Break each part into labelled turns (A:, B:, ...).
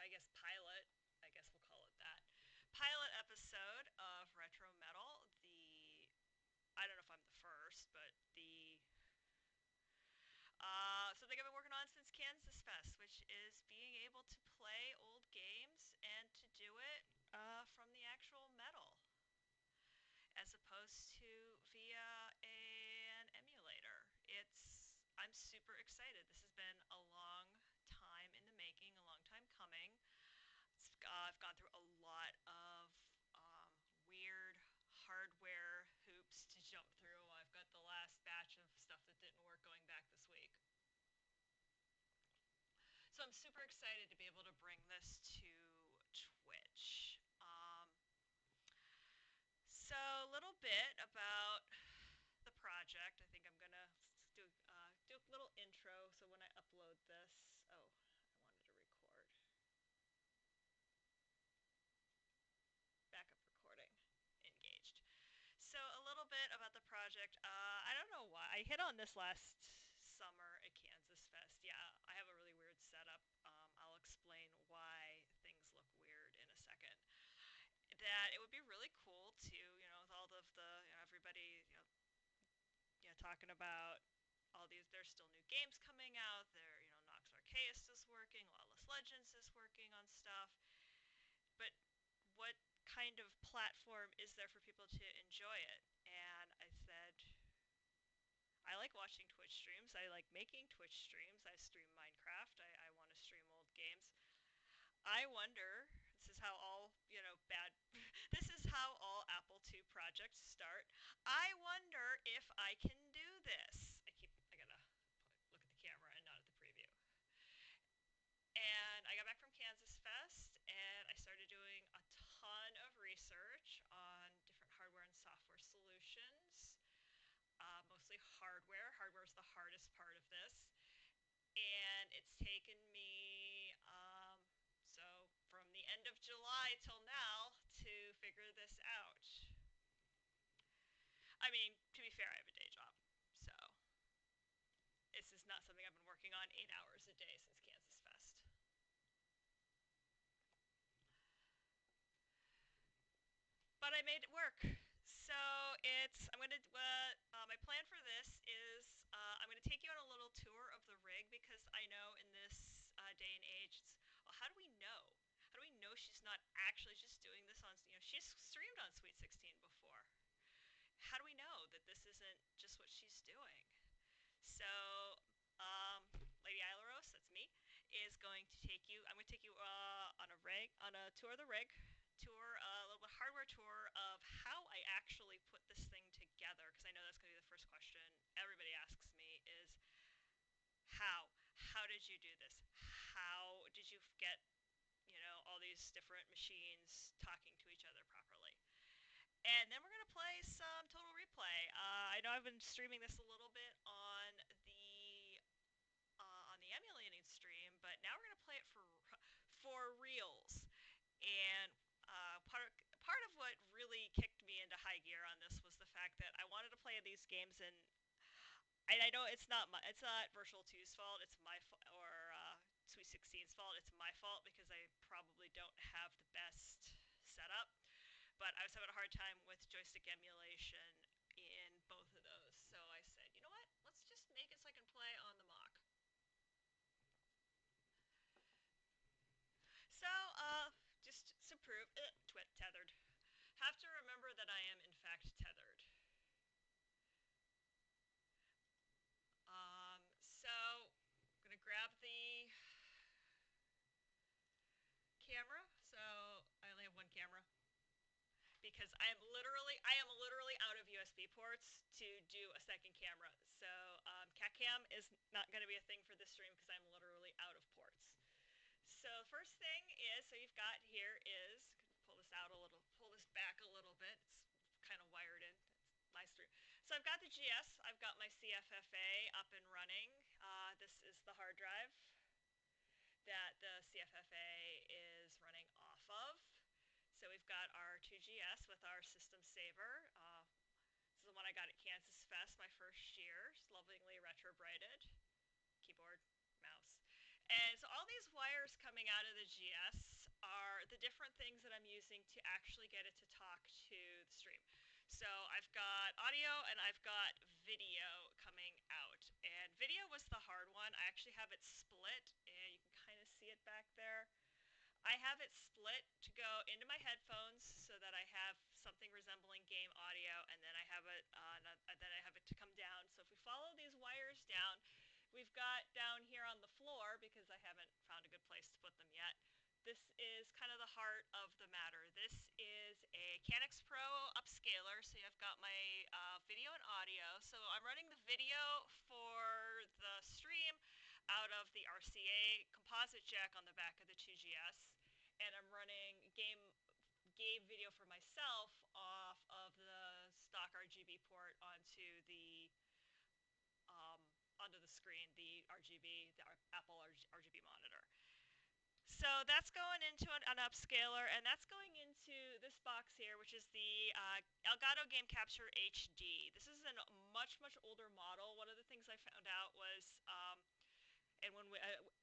A: I guess, pilot, I guess we'll call it that, pilot episode of Retro Metal. I don't know if I'm the first, but something I've been working on since Kansas Fest, which is being able to play old games and to do it from the actual metal, as opposed to via an emulator. I'm super excited. This has been a long time in the making, a long time coming. I've gone through a lot of weird hardware hoops to jump through. I've got the last batch of stuff that didn't work going back this week. So I'm super excited to be able to bring this to Twitch. So a little bit about the project. I think I'm gonna do a little intro. So when I upload this, oh, I wanted to record backup recording engaged. So a little bit about the project. I don't know why I hit on this last summer at Kansas Fest. Yeah, I have a really weird setup. I'll explain why things look weird in a second. That it would be really cool to, with all of everybody, talking about all these. There's still new games coming out. Nox Archaeus is working, Lawless Legends is working on stuff. But what kind of platform is there for people to enjoy it? And I said, I like watching Twitch streams. I like making Twitch streams. I stream Minecraft. I want to stream old games. I wonder, this is how all, this is how all Apple II projects start. I wonder if I can do this. I gotta look at the camera and not at the preview. And I got back from Kansas Fest and I started doing a ton of research on different hardware and software solutions, mostly hardware. Hardware is the hardest part of this. And it's taken me, so from the end of July till now to figure this out. I mean, to be fair, I have a day job. So this is not something I've been working on 8 hours a day since Kansas Fest. But I made it work. So my plan for this is I'm gonna take you on a little tour of the rig because I know in this day and age, well, how do we know? How do we know she's not actually just doing this on, she's streamed on Sweet 16 before. How do we know that this isn't just what she's doing? So, Lady Aileros, that's me, is going to take you. I'm going to take you on a tour of the rig, a little bit hardware tour of how I actually put this thing together. Because I know that's going to be the first question everybody asks me is how? How did you do this? How did you get all these different machines talking to each other properly? And then we're going to play some Total Replay. I know I've been streaming this a little bit on the emulating stream, but now we're going to play it for reals. And part of what really kicked me into high gear on this was the fact that I wanted to play these games and I know it's not Virtual 2's fault. It's my or Sweet 16's fault. It's my fault because I probably don't have the best setup. But I was having a hard time with joystick emulation in both of those. So I said, you know what? Let's just make it so I can play on the Mach. So, just to prove it, tethered. Have to remember that I am in fact tethered. So I'm gonna grab the camera. So I only have one camera because I am literally out of USB ports to do a second camera. So CatCam is not going to be a thing for this stream because I'm literally out of ports. So first thing is, so you've got here is, pull this out a little, pull this back a little bit. It's kind of wired in. It's nice through. So I've got the GS. I've got my CFFA up and running. This is the hard drive that the CFFA is running off of. So we've got our 2GS with our system saver. This is the one I got at Kansas Fest my first year. It's lovingly retro-brighted. Keyboard, mouse. And so all all these wires coming out of the GS are the different things that I'm using to actually get it to talk to the stream. So I've got audio and I've got video coming out. And video was the hard one. I actually have it split, and you can kind of see it back there. I have it split to go into my headphones so that I have something resembling game audio, and then I have it to come down. So if we follow these wires down, we've got down here on the floor, because I haven't found a good place to put them yet. This is kind of the heart of the matter. This is a Canix Pro upscaler, so I've got my video and audio. So I'm running the video for the stream out of the RCA composite jack on the back of the 2GS, and I'm running game video for myself off of the stock RGB port um, onto the screen, the RGB, the Apple RGB monitor. So that's going into an upscaler, and that's going into this box here, which is the Elgato Game Capture HD. This is a much, much older model. One of the things I found out was, and when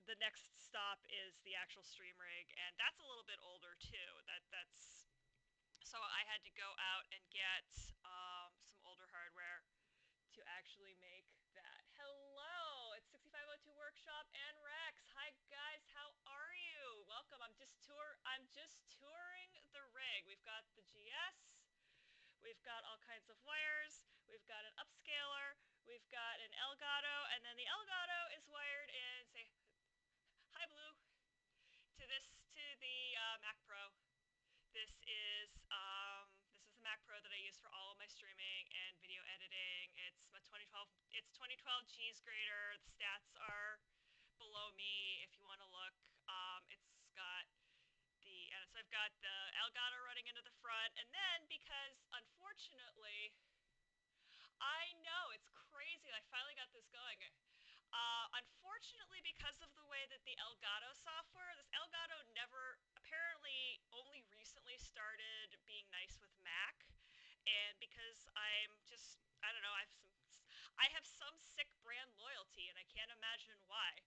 A: the next stop is the actual stream rig, and that's a little bit older too. So I had to go out and get some older hardware to actually make that. Hello, it's 6502 Workshop and Rex. Hi guys, how are you? Welcome. I'm just touring the rig. We've got the GS. We've got all kinds of wires. We've got an upscaler. We've got an Elgato, and then the Elgato is wired in. Say hi, Blue. To the Mac Pro. This is the Mac Pro that I use for all of my streaming and video editing. It's my 2012 G's grader. The stats are below me if you want to look. So I've got the Elgato running into the front, and then because unfortunately, I know it's crazy. I finally got this going. Unfortunately, because of the way that the Elgato software, this Elgato never, apparently only recently started being nice with Mac, and because I don't know, I have some sick brand loyalty, and I can't imagine why.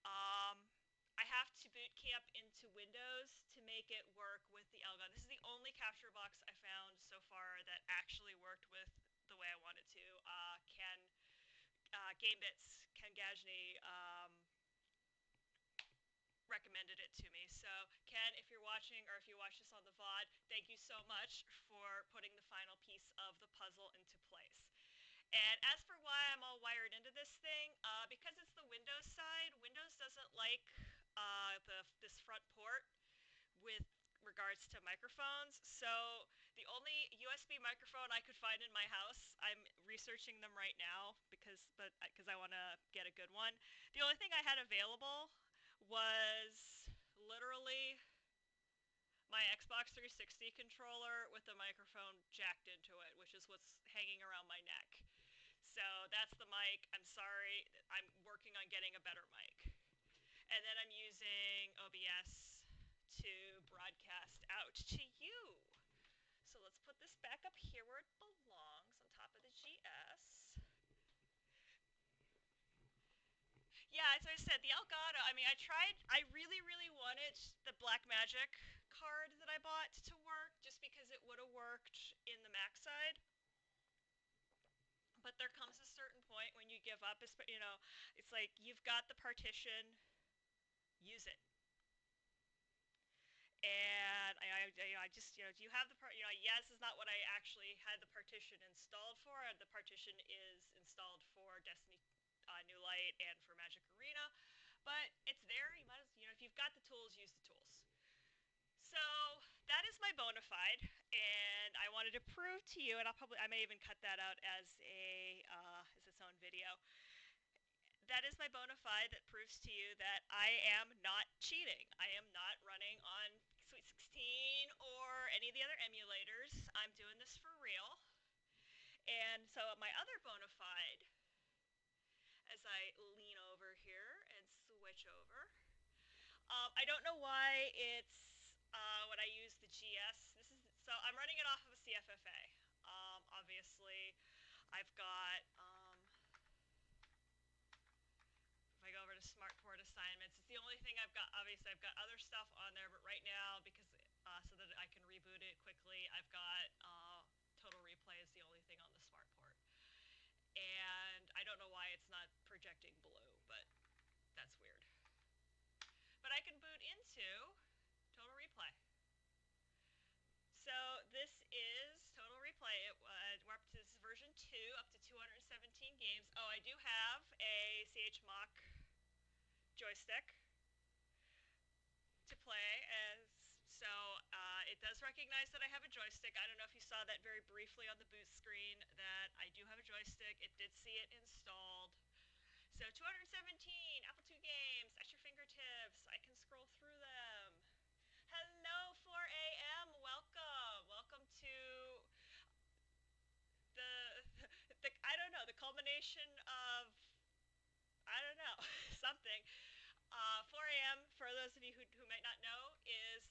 A: Um, I have to boot camp into Windows to make it work with the Elgato. This is the only capture box I found so far that actually worked with the way I wanted to. GameBits, Ken Gajny, recommended it to me. So, Ken, if you're watching or if you watch this on the VOD, thank you so much for putting the final piece of the puzzle into place. And as for why I'm all wired into this thing, because it's the Windows side, Windows doesn't like this front port with regards to microphones. So the only USB microphone I could find in my house, I'm researching them right now because I want to get a good one. The only thing I had available was literally my Xbox 360 controller with the microphone jacked into it, which is what's hanging around my neck. So that's the mic. I'm sorry. I'm working on getting a better mic. And then I'm using OBS to broadcast out to you. So let's put this back up here where it belongs, on top of the GS. Yeah, as I said, the Elgato, I mean, I really, really wanted the Blackmagic card that I bought to work, just because it would have worked in the Mac side. But there comes a certain point when you give up, you know, it's like, you've got the partition, use it. And I just, do you have the part, yes is not what I actually had the partition installed for. The partition is installed for Destiny New Light and for Magic Arena, but it's there. You might, if you've got the tools, use the tools. So that is my bona fide, and I wanted to prove to you, and I may even cut that out as its own video. That is my bona fide that proves to you that I am not cheating. I am not running on Sweet 16 or any of the other emulators. I'm doing this for real. And so my other bona fide, as I lean over here and switch over, I don't know why it's when I use the GS. So I'm running it off of a CFFA. Obviously, I've got. If I go over to Smart Port assignments. It's the only thing I've got. Obviously, I've got other stuff on there, but right now, because so that I can reboot it quickly, I've got Total Replay is the only thing on the smart port, and I don't know why it's not projecting blue, but that's weird. But I can boot into Total Replay. So this is Total Replay. We're up to this is version 2, up to 217 games. Oh, I do have a CH Mock joystick to play, as so it does recognize that I have a joystick. I don't know if you saw that very briefly on the boot screen that I do have a joystick. It did see it installed. So 217 Apple II games at your fingertips. I can scroll through them. Hello 4am. Welcome. Welcome to the, the I don't know, the culmination of I don't know, something. 4am, for those of you who might not know, is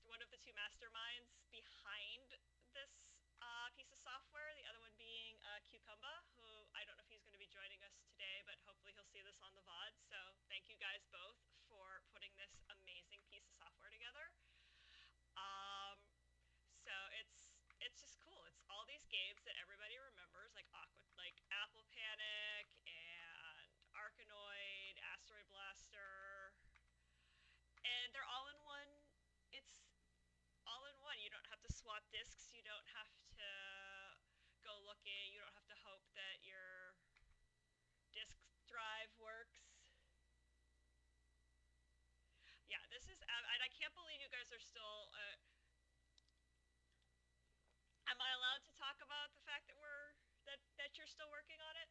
A: one of the two masterminds behind this piece of software. The other one being Cucumba, who I don't know if he's going to be joining us today, but hopefully he'll see this on the VOD. So thank you guys both for putting this amazing piece of software together. Um, so it's just cool. It's all these games that everybody remembers, like Apple Panic and Arkanoid, Asteroid Blaster, and they're all in one. It's all in one. You don't have to swap discs. You don't have to go looking. You don't have to hope that your disk drive works. Yeah, this is, and I can't believe you guys are still. Am I allowed to talk about the fact that that you're still working on it?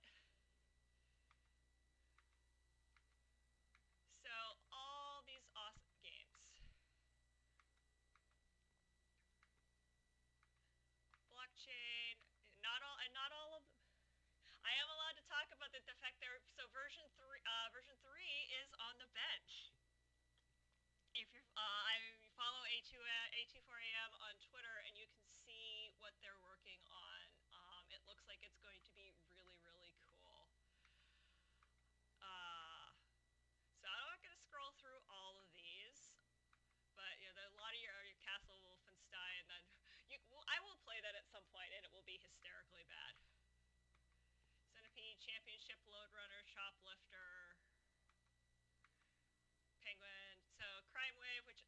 A: So all these awesome games. Blockchain, not all of them. I am allowed to talk about the fact there. So version 3 is on the bench. If you're, I follow A24am on Twitter, and you can see what they're working on. It looks like it's going to be really, really cool. So I'm not going to scroll through all of these, but a lot of your Castle Wolfenstein. Then I will play that at some point, and it will be hysterically bad. Centipede Championship, Load Runner, Shoplifter, Penguin. So Crime Wave, which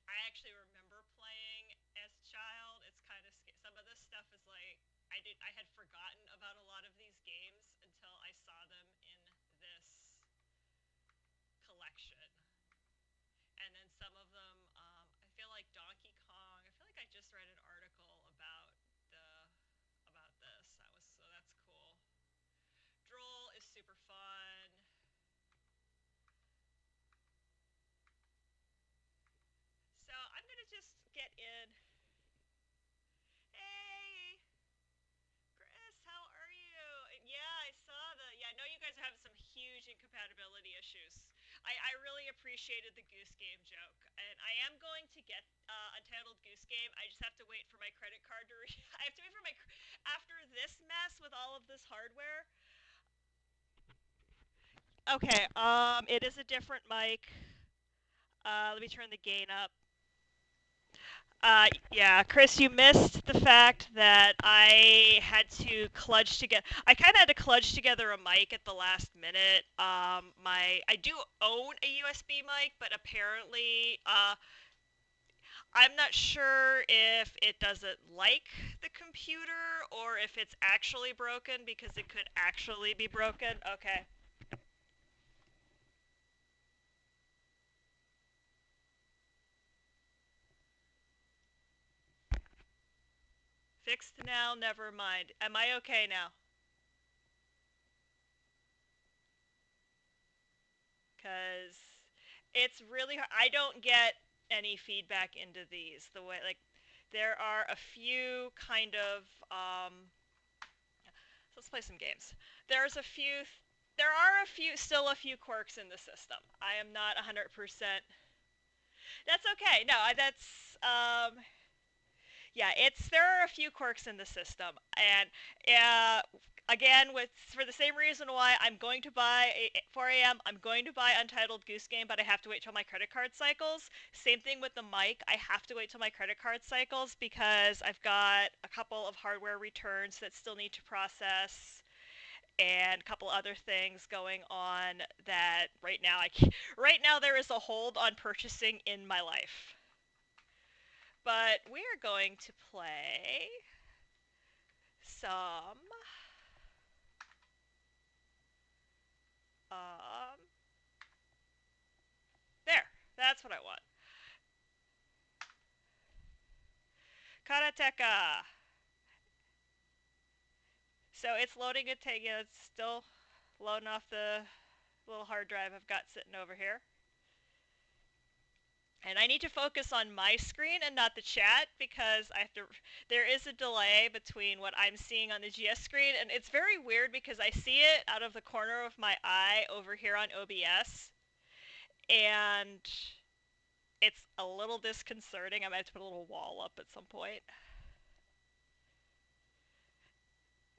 A: I actually remember playing as a child. It's kind of some of this stuff is like I had forgotten about a lot of these games until I saw them in this collection. And then some of them, I feel like Donkey Kong. I feel like I just read an article about this. So that's cool. Droll is super fun. So I'm gonna just get in. Hey, Chris, how are you? Yeah, I saw I know you guys are having some huge incompatibility issues. I really appreciated the Goose Game joke, and I am going to get Untitled Goose Game. I just have to wait for my credit card to. I have to wait for after this mess with all of this hardware. Okay, it is a different mic. Let me turn the gain up. Yeah, Chris, you missed the fact that I had to kludge together. I kind of had to kludge together a mic at the last minute. I do own a USB mic, but apparently, I'm not sure if it doesn't like the computer or if it's actually broken, because it could actually be broken. Okay. Fixed now, never mind. Am I okay now? Because it's really hard. I don't get any feedback into these. The way, like, there are a few kind of, so let's play some games. There's a few, there are still a few quirks in the system. I am not 100%. That's okay. No, yeah, there are a few quirks in the system, and Again, with for the same reason why I'm going to buy 4 a.m. I'm going to buy Untitled Goose Game, but I have to wait till my credit card cycles. Same thing with the mic. I have to wait till my credit card cycles because I've got a couple of hardware returns that still need to process and a couple other things going on that right now there is a hold on purchasing in my life. But we are going to play some um there. That's what I want. Karateka. So it's loading it. It's still loading off the little hard drive I've got sitting over here. And I need to focus on my screen and not the chat because there is a delay between what I'm seeing on the GS screen, and it's very weird because I see it out of the corner of my eye over here on OBS, and it's a little disconcerting. I might have to put a little wall up at some point.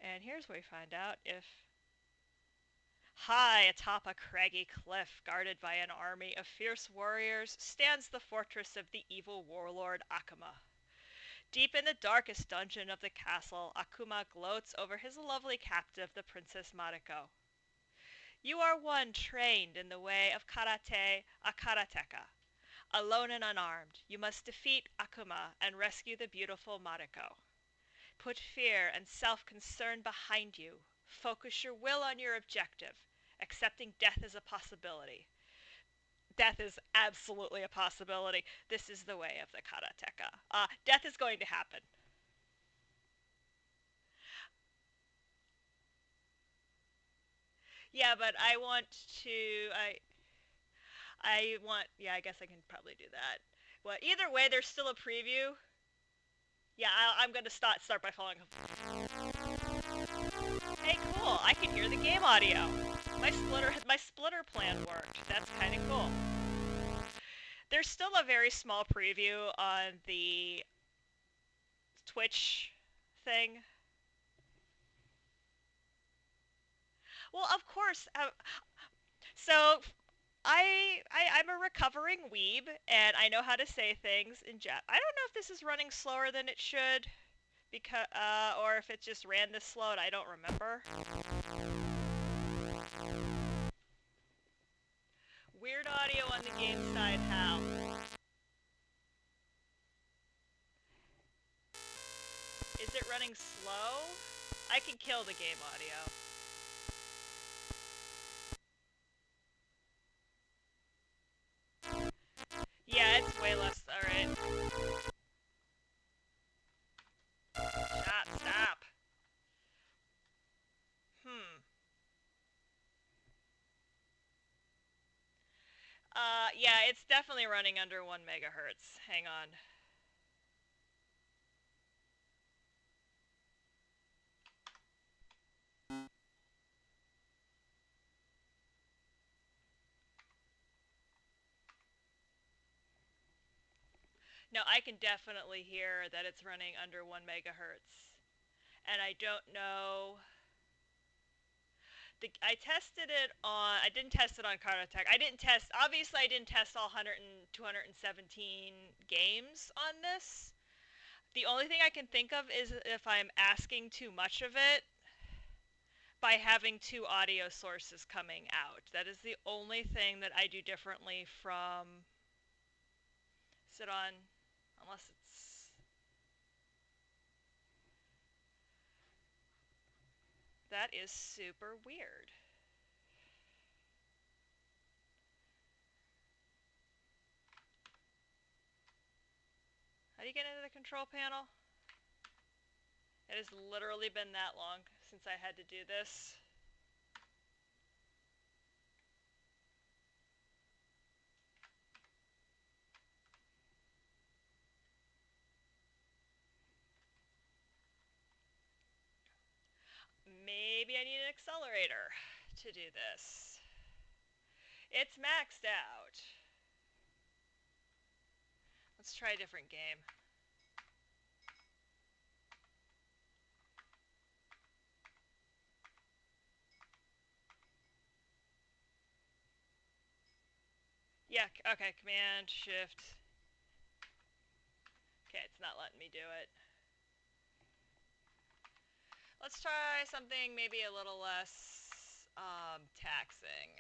A: And here's where we find out if high atop a craggy cliff, guarded by an army of fierce warriors, stands the fortress of the evil warlord Akuma. Deep in the darkest dungeon of the castle, Akuma gloats over his lovely captive, the Princess Mariko. You are one trained in the way of karate, a karateka. Alone and unarmed, you must defeat Akuma and rescue the beautiful Mariko. Put fear and self-concern behind you. Focus your will on your objective, accepting death as a possibility. Death is absolutely a possibility. This is the way of the karateka. Death is going to happen. Yeah, but I want to. I want. Yeah, I guess I can probably do that. Well, either way, there's still a preview. Yeah, I'm gonna start by following. Hey, cool! I can hear the game audio. My splitter plan worked. That's kind of cool. There's still a very small preview on the Twitch thing. Well, of course. So I'm a recovering weeb, and I know how to say things in Jap. I don't know if this is running slower than it should, because or if it just ran this slow and I don't remember. Weird audio on the game side, how? Is it running slow? I can kill the game audio. Yeah, it's way less. Alright. Stop. Yeah, it's definitely running under 1 megahertz. Hang on. No, I can definitely hear that it's running under 1 megahertz. And I don't know. I tested it on. I didn't test it on Cardotech. Obviously, I didn't test all 217 games on this. The only thing I can think of is if I'm asking too much of it by having two audio sources coming out. That is the only thing that I do differently from sit on, unless it's... That is super weird. How do you get into the control panel? It has literally been that long since I had to do this. Maybe I need an accelerator to do this. It's maxed out. Let's try a different game. Yeah, okay, Command, Shift. Okay, it's not letting me do it. Let's try something maybe a little less taxing.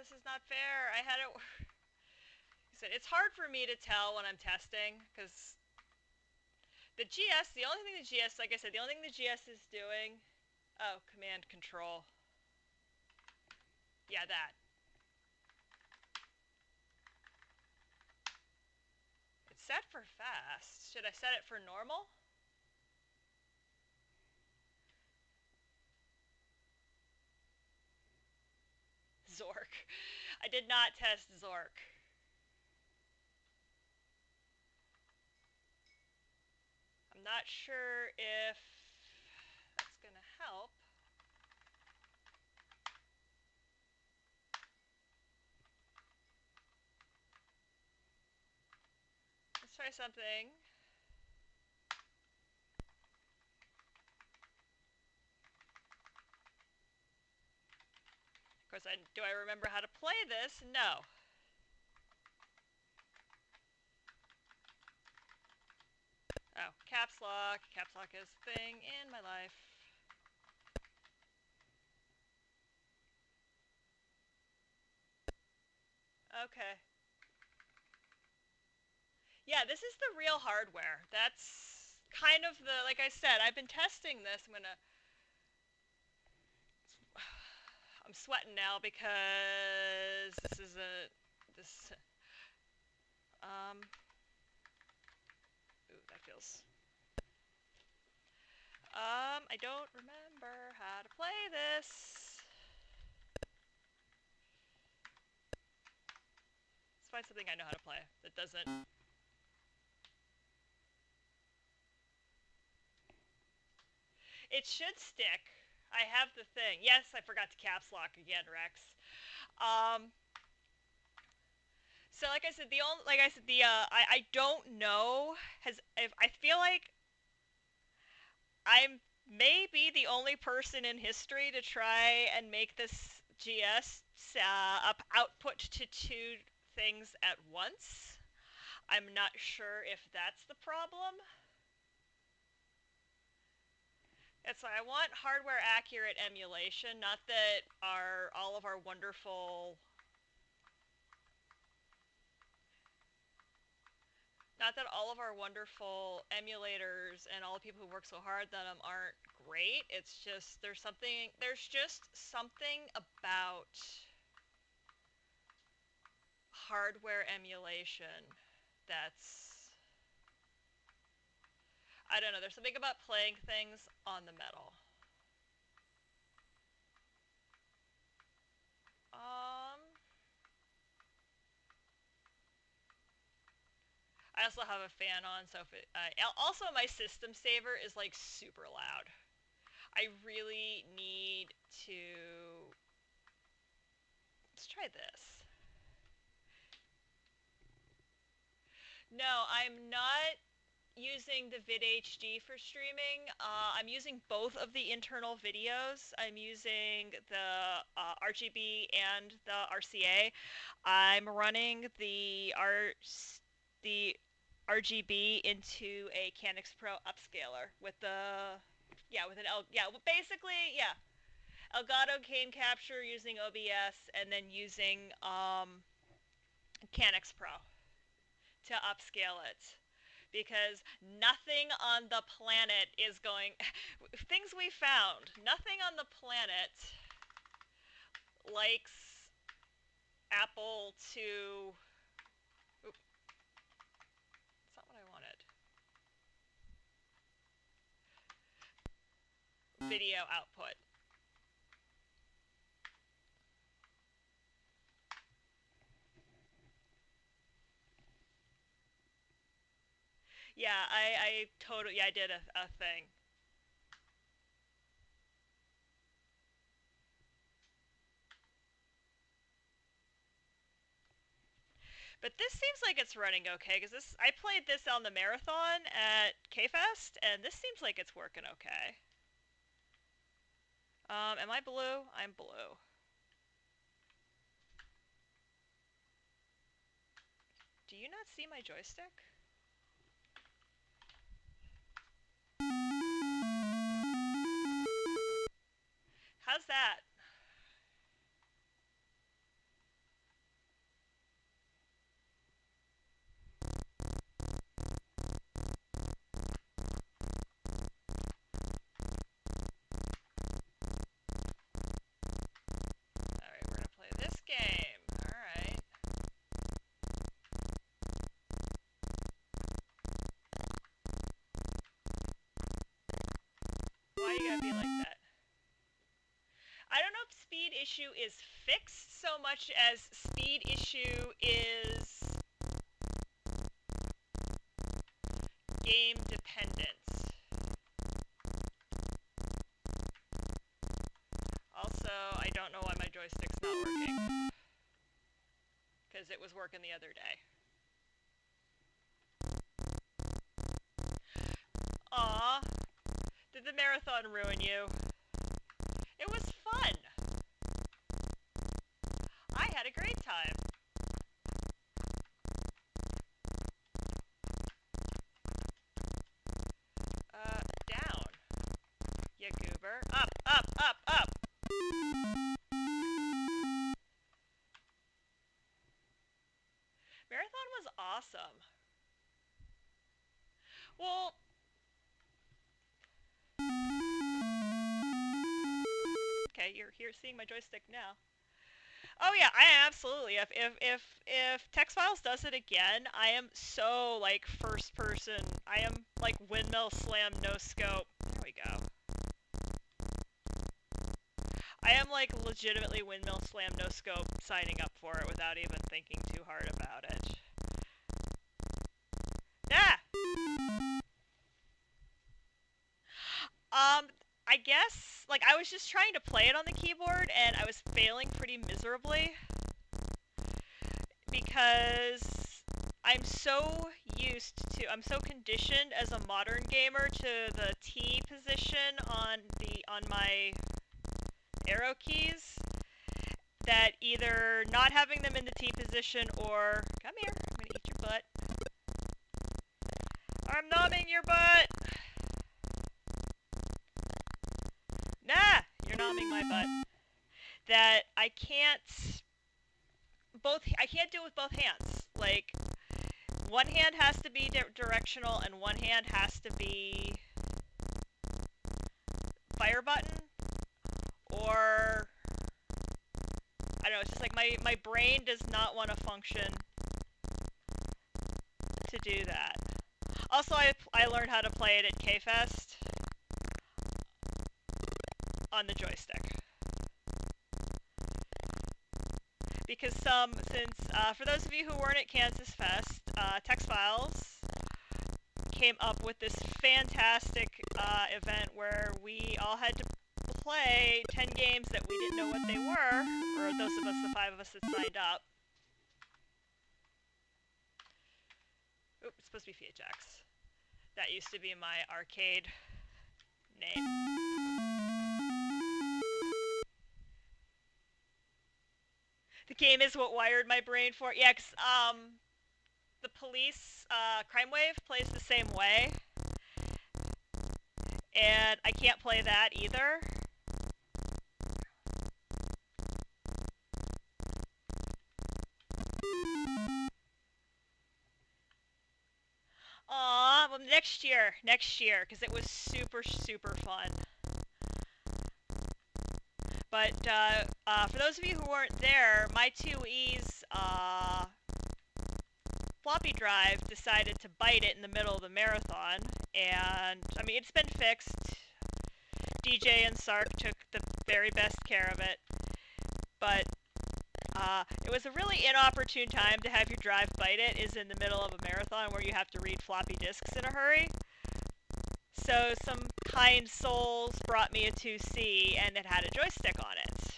A: This is not fair. I had it. It's hard for me to tell when I'm testing because the GS, the only thing the GS, like I said, the only thing the GS is doing. Oh, Command Control. Yeah, that. It's set for fast. Should I set it for normal? Zork. I did not test Zork. I'm not sure if that's going to help. Let's try something. Of course, do I remember how to play this? No. Oh, caps lock. Caps lock is a thing in my life. Okay. Yeah, this is the real hardware. That's kind of the, like I said, I've been testing this. I'm sweating now because this is this, ooh, that feels, I don't remember how to play this. Let's find something I know how to play that doesn't. It should stick. I have the thing. Yes, I forgot to caps lock again, Rex. Um, so like I said, I don't know. If I feel like I'm maybe the only person in history to try and make this GS output to two things at once. I'm not sure if that's the problem. It's like I want hardware accurate emulation, not that all of our wonderful, emulators and all the people who work so hard on them aren't great. There's just something about hardware emulation that's, I don't know, there's something about playing things on the metal. I also have a fan on, so if it, also my system saver is like super loud. I really need to, let's try this. No, I'm not using the VidHD for streaming. I'm using both of the internal videos. I'm using the RGB and the RCA. I'm running the RGB into a Canix Pro upscaler with the, yeah, with an basically, yeah, Elgato Cane Capture using OBS and then using Canix Pro to upscale it, because nothing on the planet is going, things we found, nothing on the planet likes Apple to, oop, that's not what I wanted, video output. Yeah, I totally, yeah, I did a thing. But this seems like it's running okay, because I played this on the marathon at K-Fest, and this seems like it's working okay. Am I blue? I'm blue. Do you not see my joystick? How's that? Alright, we're gonna play this game. Alright. Why you gotta be like that? I don't know if speed issue is fixed so much as speed issue is game dependent. Also, I don't know why my joystick's not working. Because it was working the other day. Aw. Did the marathon ruin you? It was fun. I had a great time. Down. You goober. Up, up, up, up! Marathon was awesome. Well... Okay, you're here seeing my joystick now. Oh yeah, I absolutely. If Text Files does it again, I am so like first person. I am like windmill slam no scope. There we go. I am like legitimately windmill slam no scope signing up for it without even thinking too hard about it. Ah! I guess, like, I was just trying to play it on the keyboard, and I was failing pretty miserably. Because I'm so I'm so conditioned as a modern gamer to the T position on my arrow keys, that either not having them in the T position or, come here, I'm gonna eat your butt. I'm nomming your butt! Nah! You're nomming my butt. That I can't do it with both hands. Like, one hand has to be directional and one hand has to be fire button, or I don't know, it's just like my brain does not want to function to do that. Also, I learned how to play it at K-Fest on the joystick. Because for those of you who weren't at Kansas Fest, Text Files came up with this fantastic event where we all had to play 10 games that we didn't know what they were, or those of us, the 5 of us that signed up. Oops, it's supposed to be Fiatjax. That used to be my arcade name. The game is what wired my brain for it. Yeah, 'cause, the police, Crime Wave plays the same way. And I can't play that either. Aw, well next year, because it was super, super fun. But, for those of you who weren't there, my 2E's, floppy drive decided to bite it in the middle of the marathon, and, I mean, it's been fixed. DJ and Sark took the very best care of it, but, it was a really inopportune time to have your drive bite it, is in the middle of a marathon where you have to read floppy disks in a hurry. So some kind souls brought me a 2C, and it had a joystick on it.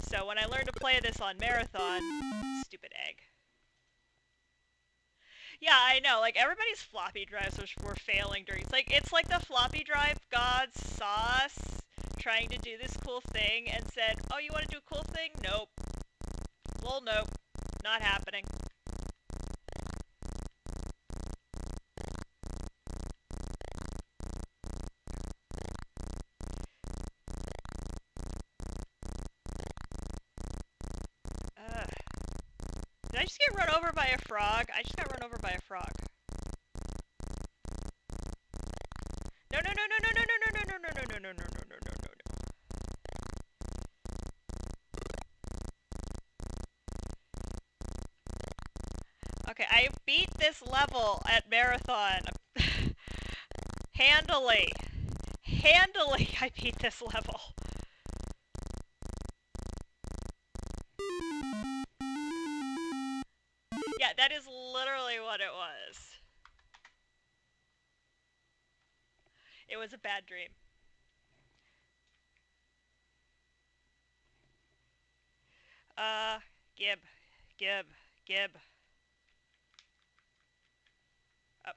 A: So So when I learned to play this on Marathon, stupid egg. Yeah, I know. Like everybody's floppy drives were failing during. It's like the floppy drive gods saw us trying to do this cool thing and said, "Oh, you want to do a cool thing? Nope. Well, nope, not happening." Ugh. Did I just get run over by a frog? I just got run over by a frog. No, no, no, no, no, no, no, no, no, no, no, no, no, no, no, no, no, no, no. Okay, I beat this level at Marathon. Handily. Handily, I beat this level. Yeah, that is literally what it was. It was a bad dream. Gib. Gib. Gib. Up.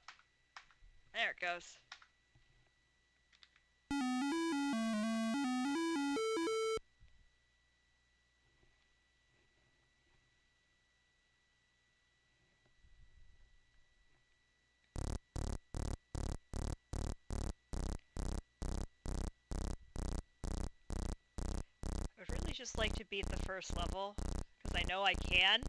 A: There it goes. I would really just like to beat the first level, because I know I can.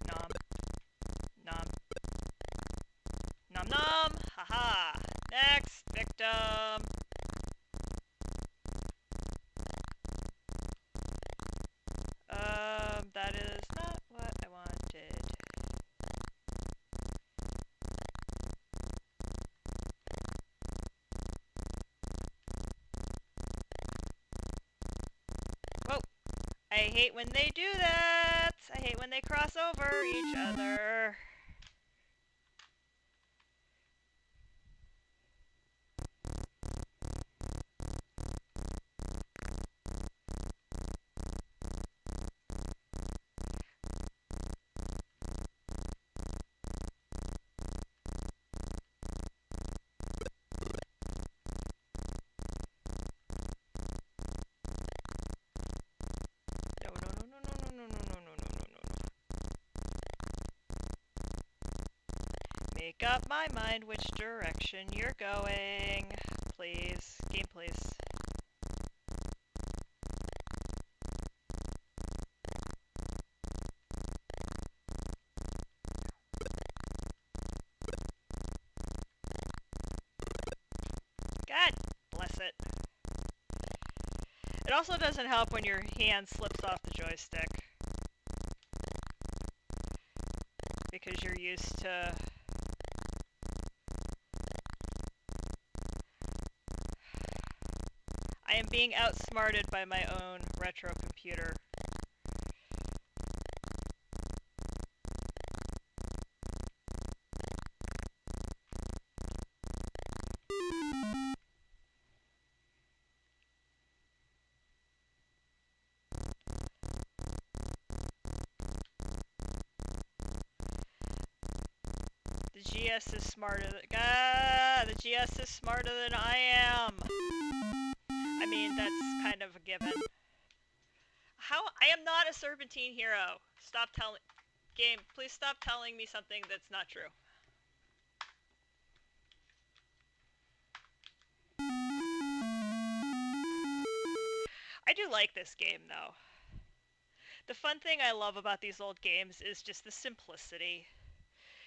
A: Nom. Nom. Nom nom! Haha! Next victim! That is not what I wanted. Whoa! I hate when they do that! I hate when they cross over each other. No, no, no, no, no, no, no, no, no, no, no, no. Make up my mind which direction you're going. Please. Game, please. God bless it. It also doesn't help when your hand slips off the joystick. Because you're used to... I am being outsmarted by my own retro computer. The GS is smarter than... the GS is smarter than I am! I mean, that's kind of a given. How? I am not a Serpentine hero! Stop telling... Game, please stop telling me something that's not true. I do like this game, though. The fun thing I love about these old games is just the simplicity.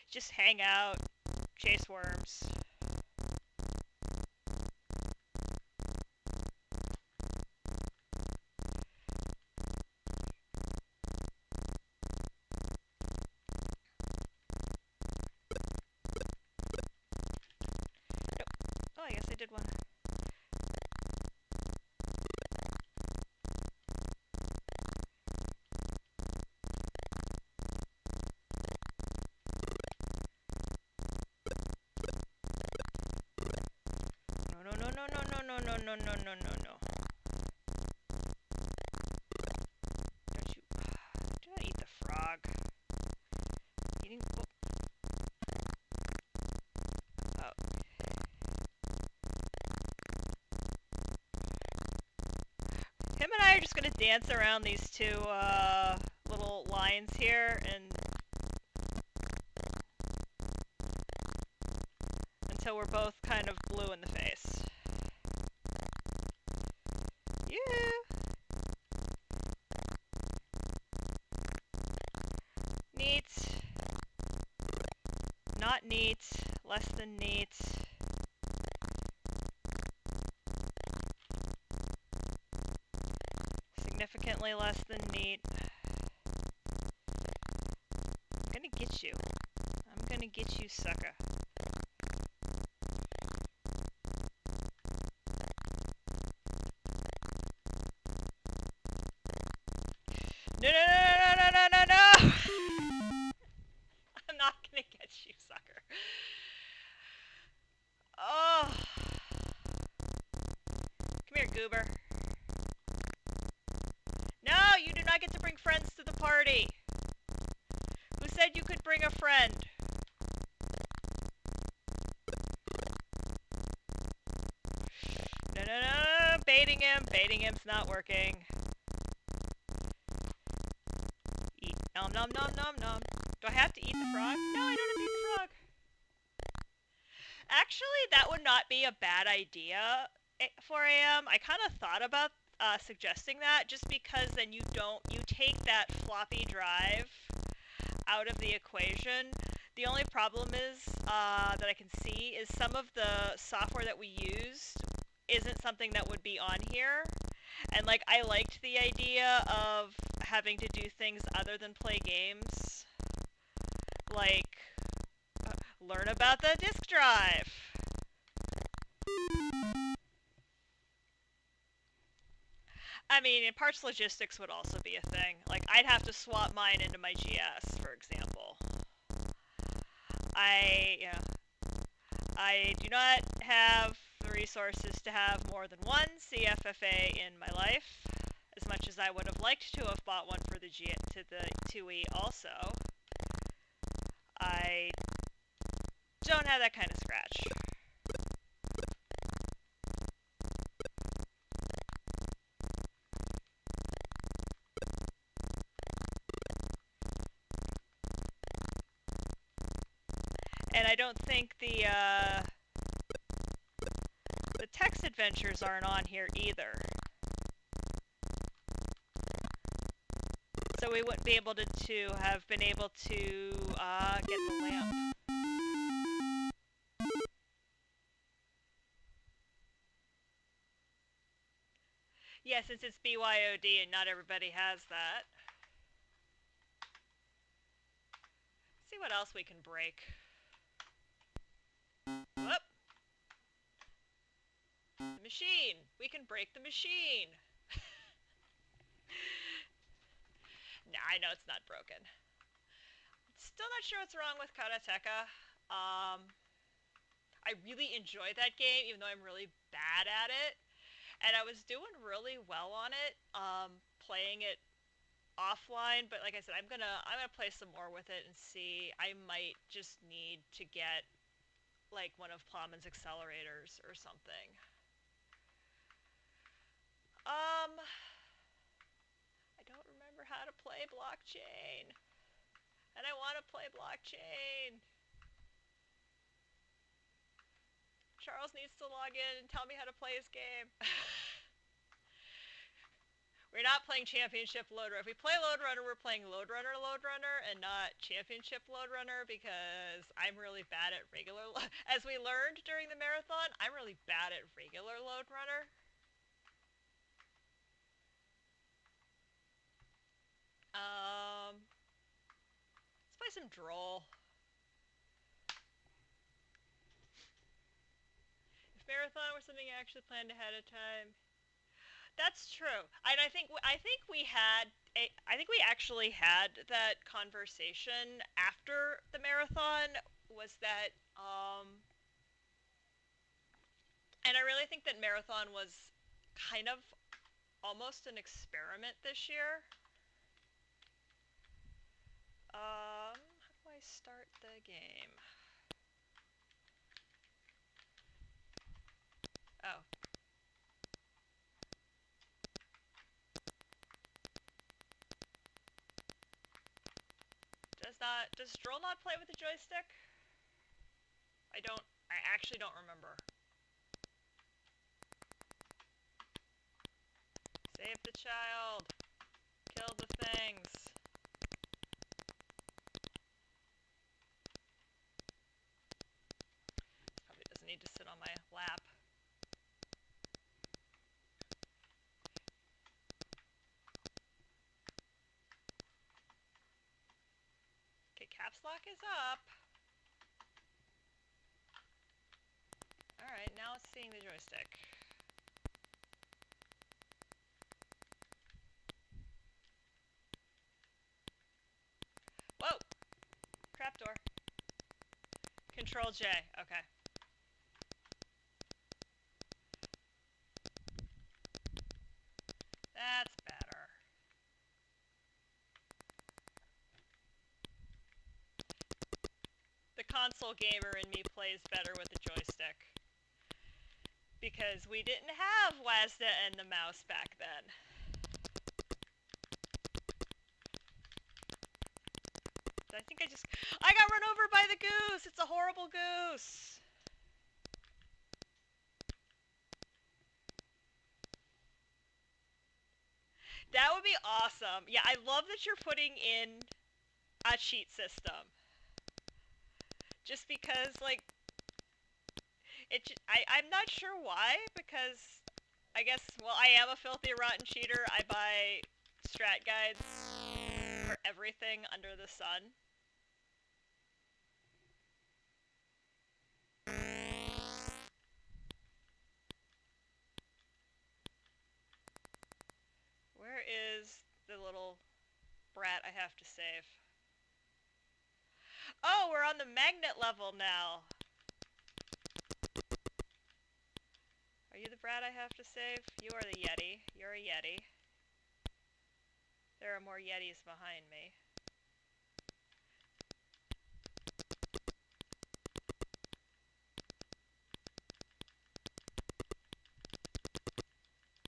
A: Just hang out, chase worms. did one. No, no, no, no, no, no, no, no, no, no, no, no. Don't you... Do not eat the frog. Eating... Oh. Him and I are just gonna dance around these two, little lines here, and... until we're both kind of blue in the face. Yeah. Neat. Not neat. Less than neat. Significantly less than neat. I'm gonna get you. I'm gonna get you, sucker. No, no, no, no, no, no, no, no! I'm not gonna get you, sucker. Oh. Come here, goober. No, you do not get to bring friends to the party. Who said you could bring a friend? No, no, no, baiting him. Baiting him's not working. Eat. Nom, nom, nom, nom, nom. Do I have to eat the frog? No, I don't have to eat the frog. Actually, that would not be a bad idea, 4 a.m. I kind of thought about suggesting that, just because then you take that floppy drive out of the equation. The only problem is, that I can see, is some of the software that we used isn't something that would be on here. And, like, I liked the idea of having to do things other than play games. Like, learn about the disk drive. I mean, in parts logistics would also be a thing. Like, I'd have to swap mine into my GS, for example. I do not have the resources to have more than one CFFA in my life, as much as I would have liked to have bought one for the 2E also. I don't have that kind of scratch. And I don't think the text adventures aren't on here either. So we wouldn't be able to have been able to get the lamp. Yeah, since it's BYOD and not everybody has that. Let's see what else we can break. Whoop! The machine! We can break the machine! Nah, I know it's not broken. Still not sure what's wrong with Karateka. I really enjoy that game, even though I'm really bad at it. And I was doing really well on it, playing it offline, but like I said, I'm gonna play some more with it and see. I might just need to get like one of Plowman's accelerators or something. I don't remember how to play blockchain. And I want to play blockchain. Charles needs to log in and tell me how to play his game. We're not playing Championship Load Runner. If we play Load Runner, we're playing Load Runner, and not Championship Load Runner, because I'm really bad at regular... As we learned during the marathon, I'm really bad at regular Load Runner. Let's play some Droll. If Marathon was something I actually planned ahead of time. That's true. And I think we had I think we actually had that conversation after the marathon was that and I really think that marathon was kind of almost an experiment this year. How do I start the game? Oh, does Stroll not play with the joystick? I don't I actually don't remember. Save the child. Kill the things. Probably doesn't need to sit on my lap. Okay, caps lock is up. Alright, now it's seeing the joystick. Whoa! Trapdoor. Control J. Okay. That's better. The console gamer in me plays better with the joystick. Because we didn't have WASD and the mouse back then. I got run over by the goose! It's a horrible goose! That would be awesome. Yeah, I love that you're putting in a cheat system. Just because, like, I'm not sure why, because I guess, well, I am a filthy, rotten cheater. I buy strat guides for everything under the sun. Where is the little brat I have to save? Oh, we're on the magnet level now. Are you the brat I have to save? You are the Yeti. You're a Yeti. There are more Yetis behind me.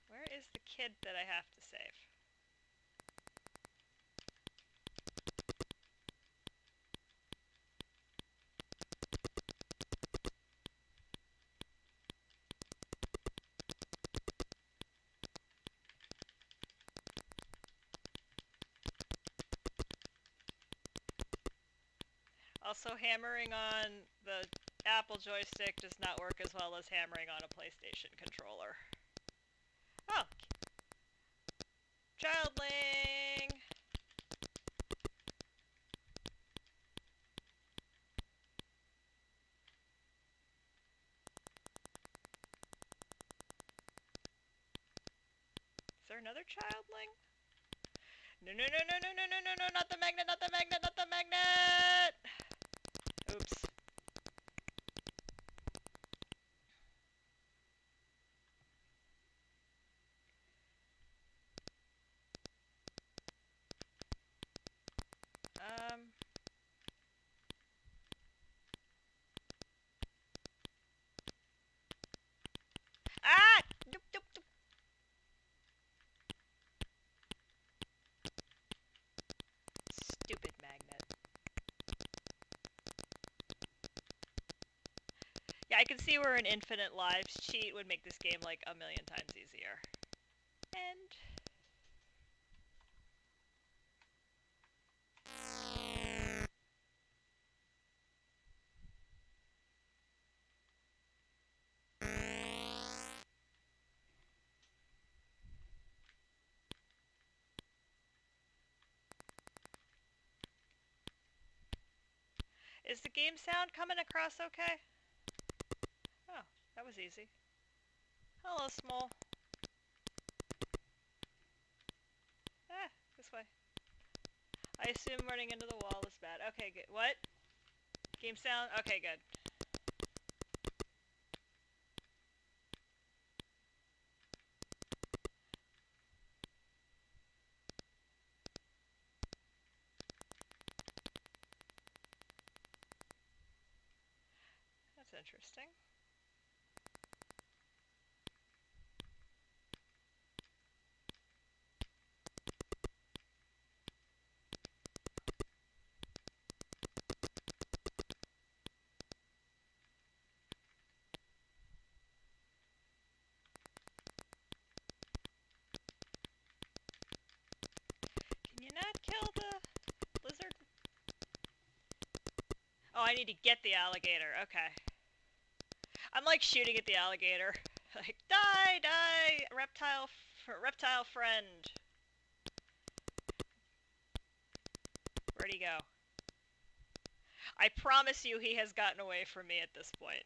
A: Where is the kid that I have to save? Also, hammering on the Apple joystick does not work as well as hammering on a PlayStation controller. Oh! Childling! Is there another childling? No, no, no, no, no, no, no, no, no, not the magnet, not the magnet, not the magnet! Oops. Ah! Doop, doop, doop. Stupid magnet. Yeah, I can see where an infinite lives cheat would make this game like a million times easier. And is the game sound coming across okay? Oh, that was was easy. Hello, Small. Ah, this way. I assume running into the wall is bad. Okay, good. What? Game sound? Okay, good. That's interesting. Can you not kill the lizard? Oh, I need to get the alligator. Okay. I'm like shooting at the alligator. Like, die, die, reptile friend. Where'd he go? I promise you he has gotten away from me at this point.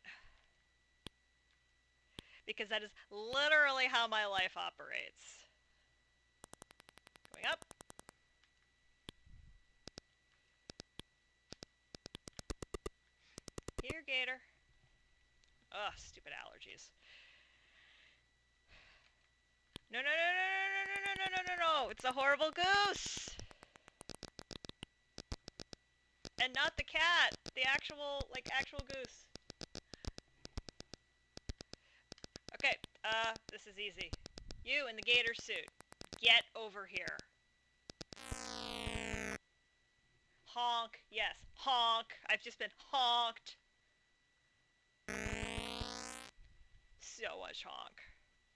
A: Because that is literally how my life operates. Going up. Here, gator. Ugh, stupid allergies. No, no, no, no, no, no, no, no, no, no, no, it's a horrible goose! And not the cat, the actual goose. Okay, this is easy. You in the gator suit, get over here. Honk, yes, honk. I've just been honked. So much honk.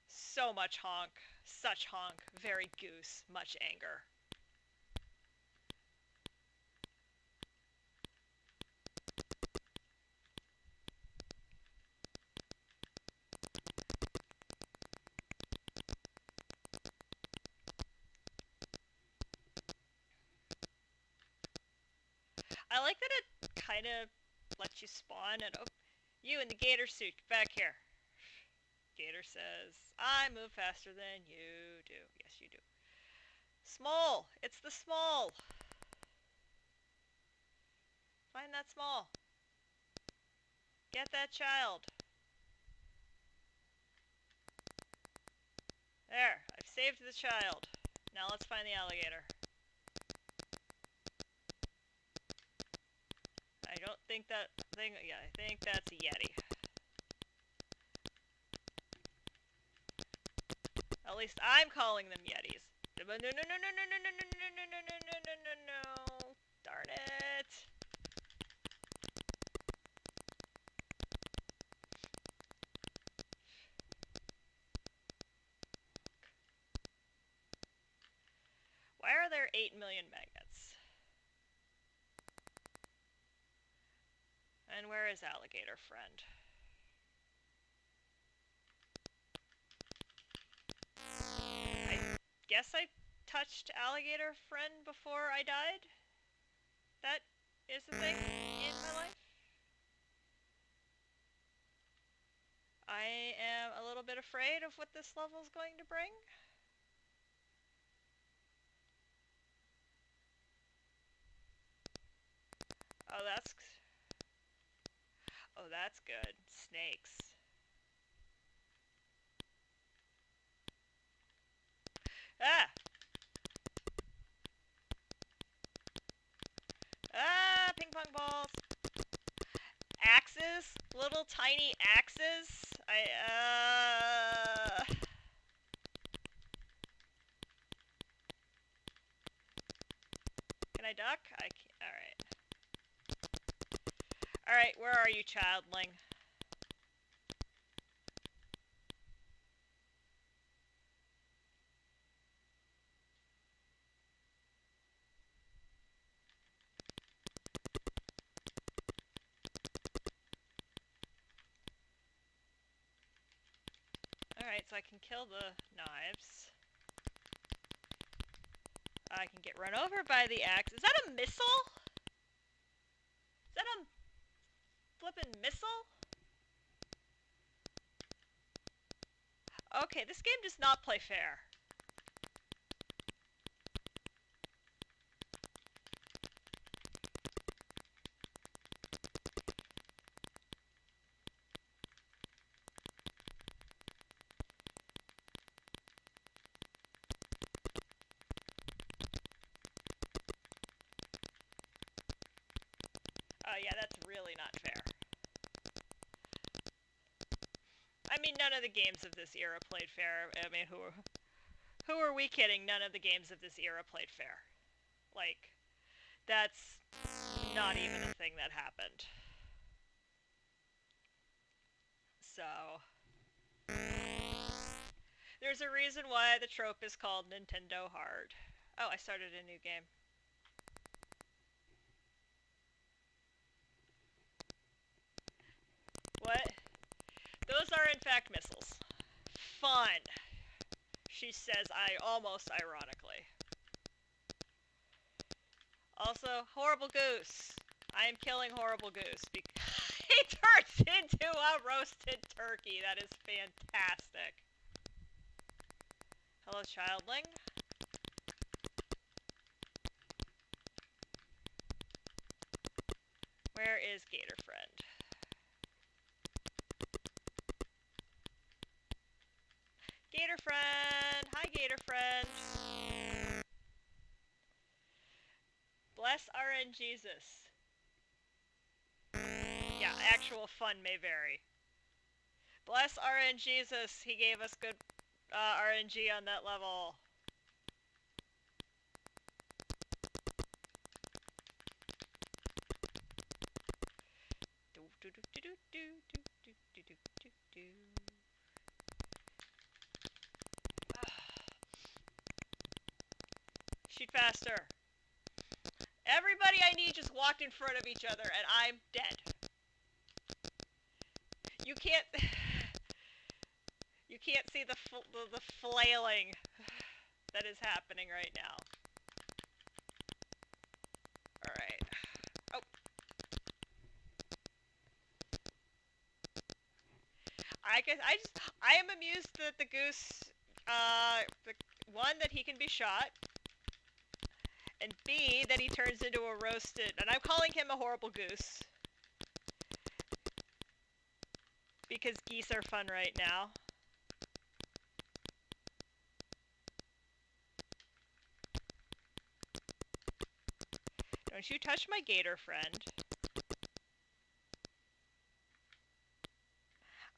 A: So much honk. Such honk. Very goose. Much anger. I like that it kind of lets you spawn and... Oh, you in the gator suit, get back here. Gator says, I move faster than you do. Yes, you do. Small! It's the small! Find that small. Get that child. There, I've saved the child. Now let's find the alligator. I don't think that thing... Yeah, I think that's a Yeti. At least I'm calling them Yetis. No, no, no, no, no, no, no, no, no, no, no, no, no, no, no, no. Darn it. Why are there 8 million magnets? And where is alligator friend? I guess I touched alligator friend before I died? That is the thing in my life? I am a little bit afraid of what this level is going to bring. Oh, that's good. Snakes. Ah! Ah, ping pong balls. Axes? Little tiny axes? Can I duck? I can't. Alright. Alright, where are you, childling? Alright, so I can kill the knives. I can get run over by the axe. Is that a missile? Is that a flippin' missile? Okay, this game does not play fair. Yeah, that's really not fair. I mean, none of the games of this era played fair. I mean, who are we kidding? None of the games of this era played fair. Like, that's not even a thing that happened. So, there's a reason why the trope is called Nintendo Hard. Oh, I started a new game. What? Those are in fact missiles. Fun, she says, almost ironically. Also, Horrible Goose. I am killing Horrible Goose because he turns into a roasted turkey. That is fantastic. Hello, childling. Where is Gator Friend? Gator Friend! Hi, Gator Friend! Bless RNGesus. Yeah, actual fun may vary. Bless RNGesus, he gave us good RNG on that level. Shoot faster. Everybody I need just walked in front of each other and I'm dead. You can't see the flailing that is happening right now. All right. Oh. I am amused that the goose, the one, that he can be shot, and B, that he turns into a roasted, and I'm calling him a horrible goose. Because geese are fun right now. Don't you touch my gator friend.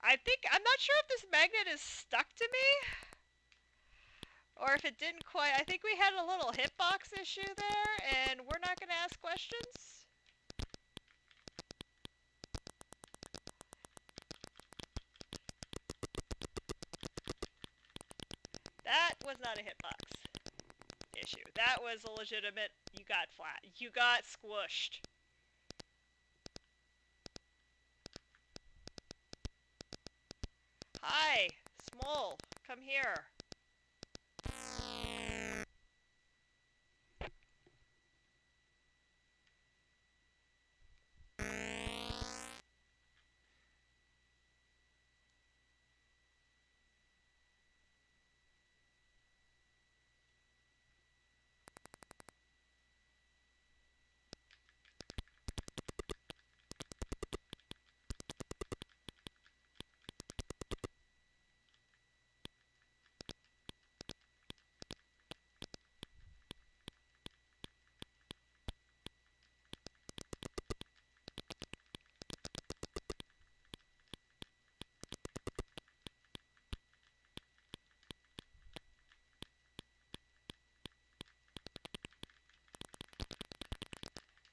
A: I'm not sure if this magnet is stuck to me. Or if it didn't quite, I think we had a little hitbox issue there, and we're not going to ask questions. That was not a hitbox issue. That was a legitimate, you got flat. You got squished. Hi, Small, come here.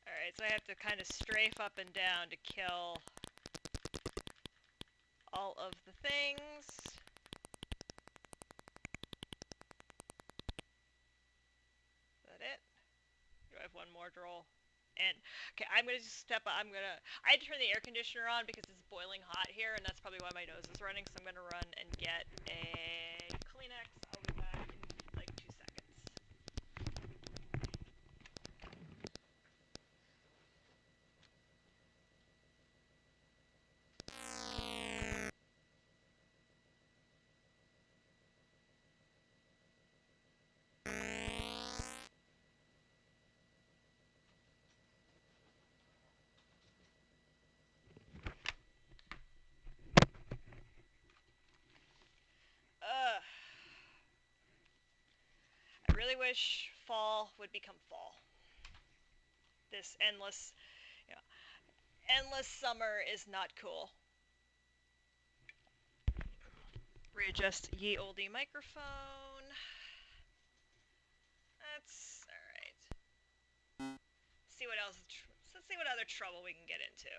A: Alright, so I have to kind of strafe up and down to kill all of the things. Is that it? Do I have one more droll? And, okay, I'm gonna just step up, I had to turn the air conditioner on because it's boiling hot here, and that's probably why my nose is running, so I'm gonna run and get a Kleenex. I'll be back in, like, 2 seconds. really wish fall would become fall. This endless, you know, endless summer is not cool. Readjust ye olde microphone. That's alright. See what else. Let's see what other trouble we can get into.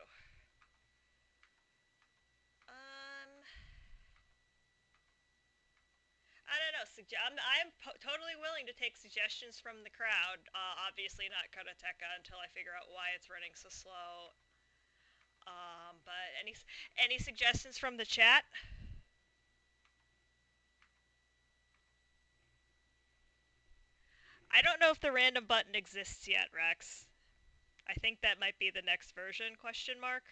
A: I don't know. I'm totally willing to take suggestions from the crowd. Obviously not Karateka until I figure out why it's running so slow. But any suggestions from the chat? I don't know if the random button exists yet, Rex. I think that might be the next version, question mark.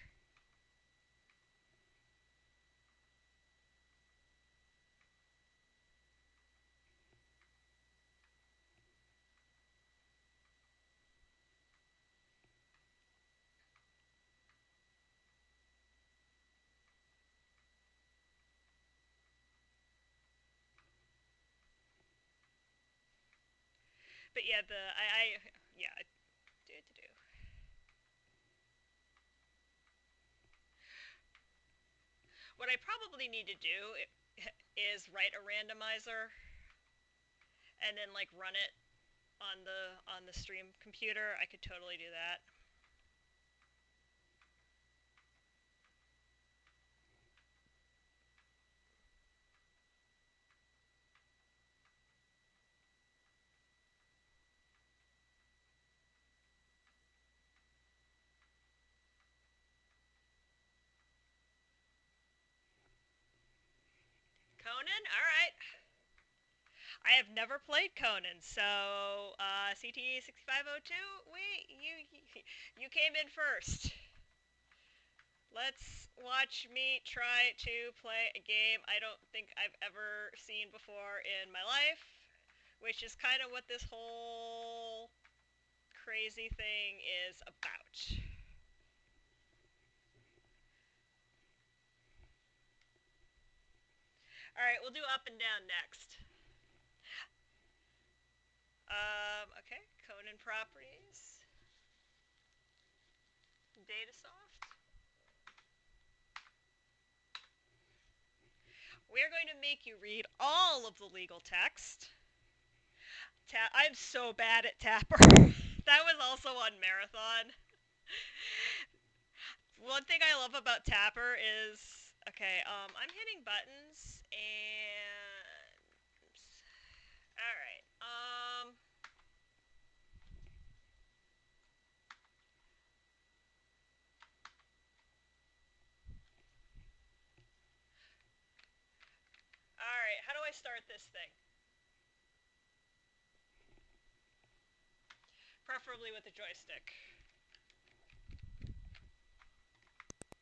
A: But yeah, do. What I probably need to do is write a randomizer and then like run it on the stream computer. I could totally do that. Conan? Alright. I have never played Conan, so CTE 6502, you came in first. Let's watch me try to play a game I don't think I've ever seen before in my life, which is kind of what this whole crazy thing is about. Alright, we'll do up and down next. Okay, Conan properties. Datasoft. We're going to make you read all of the legal text. I'm so bad at Tapper. That was also on Marathon. One thing I love about Tapper is, okay, I'm hitting buttons and, alright, alright, how do I start this thing? Preferably with a joystick.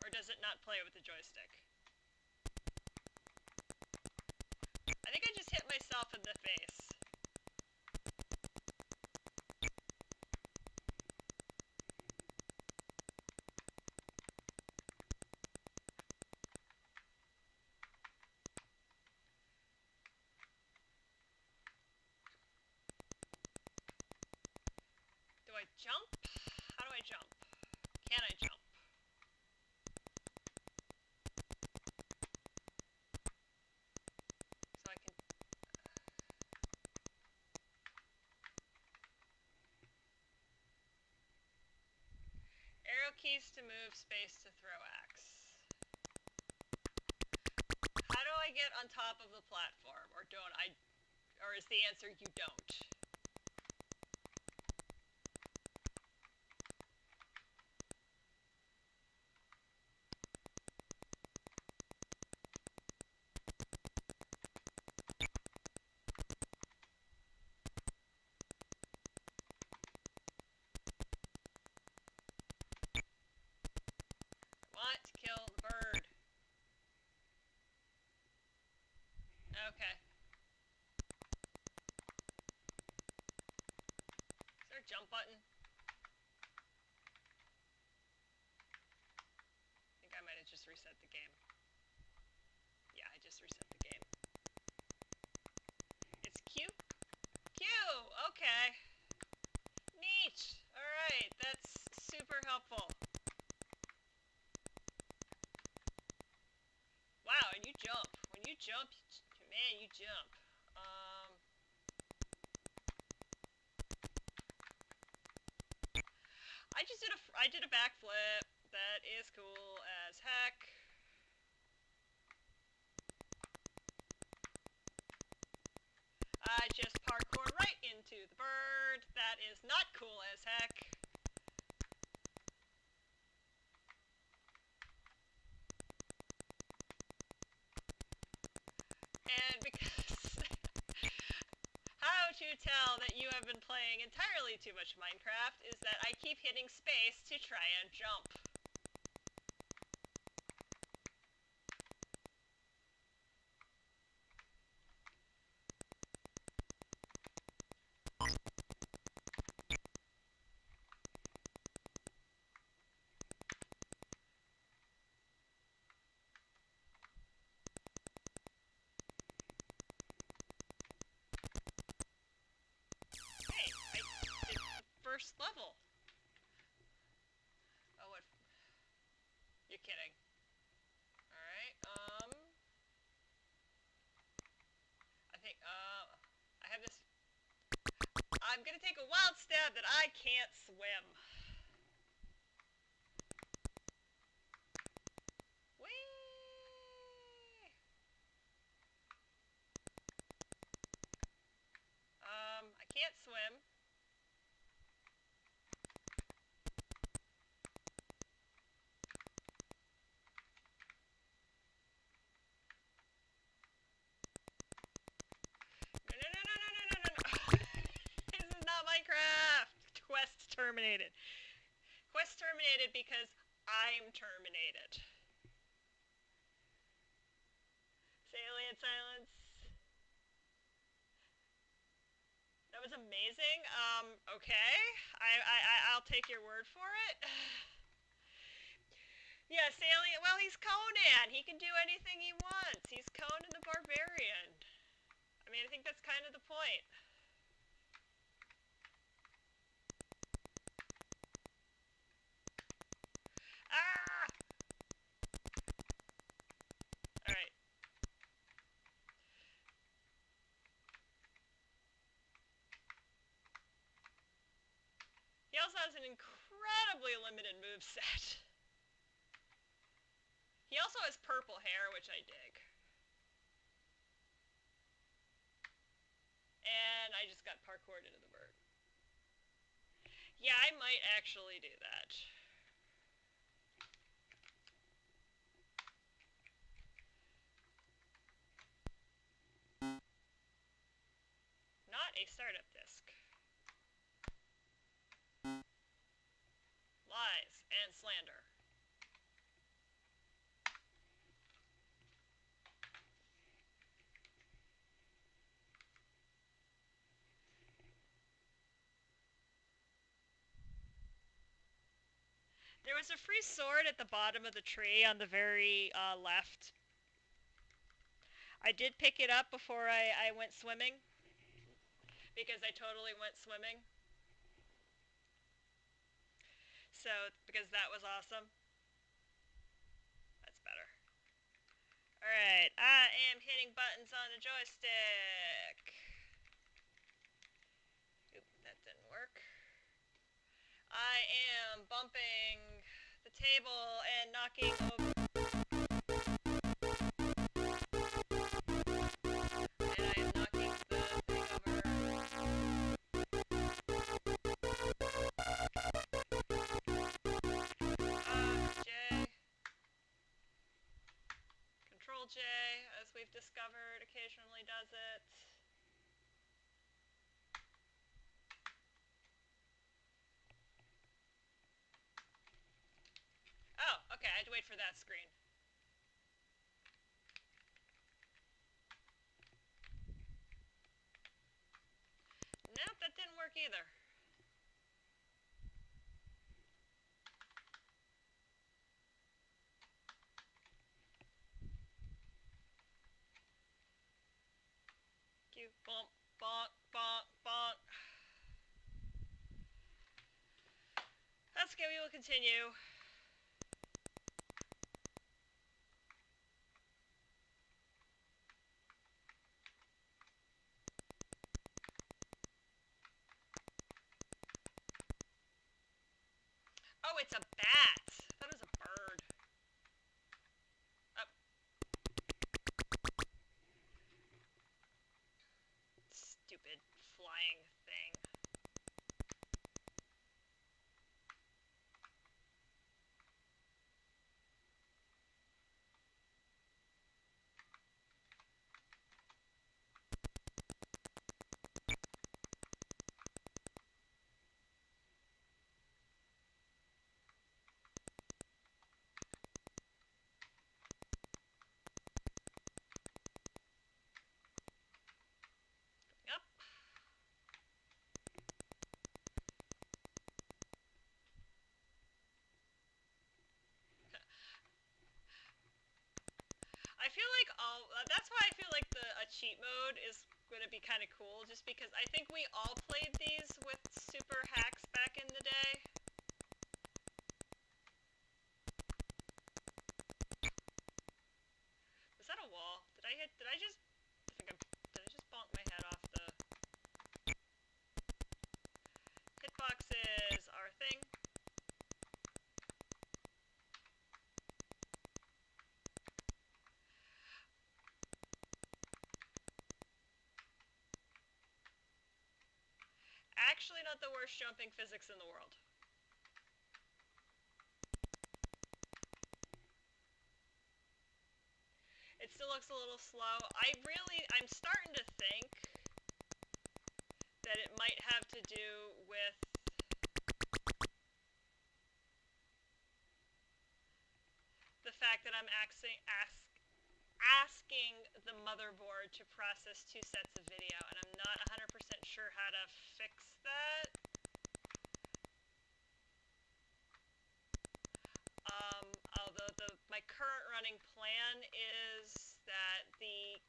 A: Or does it not play with the joystick? I think I just hit myself in the face. Do I jump? How do I jump? Can I jump? So I can... Arrow keys to move, space to throw axe. How do I get on top of the platform? Or don't I... Or is the answer you don't? Want to kill the bird. Okay. Is there a jump button? I think I might have just reset the game. Yeah, I just reset the game. It's Q? Q! jump. Man, you jump. I did a backflip. That is cool as heck. I just parkour right into the bird. That is not cool as heck. And because how to tell that you have been playing entirely too much Minecraft is that I keep hitting space to try and jump. Hey, I did the first level. Oh, what? You're kidding. Alright, I think, I have this... I'm gonna take a wild stab that I can't swim. Whee! I can't swim. No, no, no, no, no, no, no, no. This is not Minecraft. Quest terminated. Quest terminated because I'm terminated. Salient silence. That was amazing. Okay. I'll take your word for it. Yeah, Salient. Well, he's Conan. He can do anything he wants. He's Conan the Barbarian. I mean, I think that's kind of the point. Ah! Alright. He also has an incredibly limited moveset. He also has purple hair, which I dig. And I just got parkoured into the bird. Yeah, I might actually do that. Not a startup disk. Lies and slander. There was a free sword at the bottom of the tree on the very left. I did pick it up before I went swimming. Because I totally went swimming. So, because that was awesome. That's better. Alright, I am hitting buttons on a joystick. Oop, that didn't work. I am bumping the table and knocking over... And I am knocking the thing over. J. Control J, as we've discovered, occasionally does it. Oh, okay, I had to wait for that screen. Nope, that didn't work either. Q, bump, bonk, bonk, bonk. That's okay, we will continue. Oh, it's a bat. That is a bird. Oh, stupid flying thing. Yep. I feel like that's why I feel like a cheat mode is going to be kind of cool, just because I think we all played these with super hacks back in the day. Was that a wall? Did I just, I think did I just bonk my head off the, hitboxes are a thing. Actually not the worst jumping physics in the world. It still looks a little slow. I'm starting to think that it might have to do with the fact that I'm asking the motherboard to process 2 sets of video, and I'm not 100% sure how to fix that. Although my current running plan is that the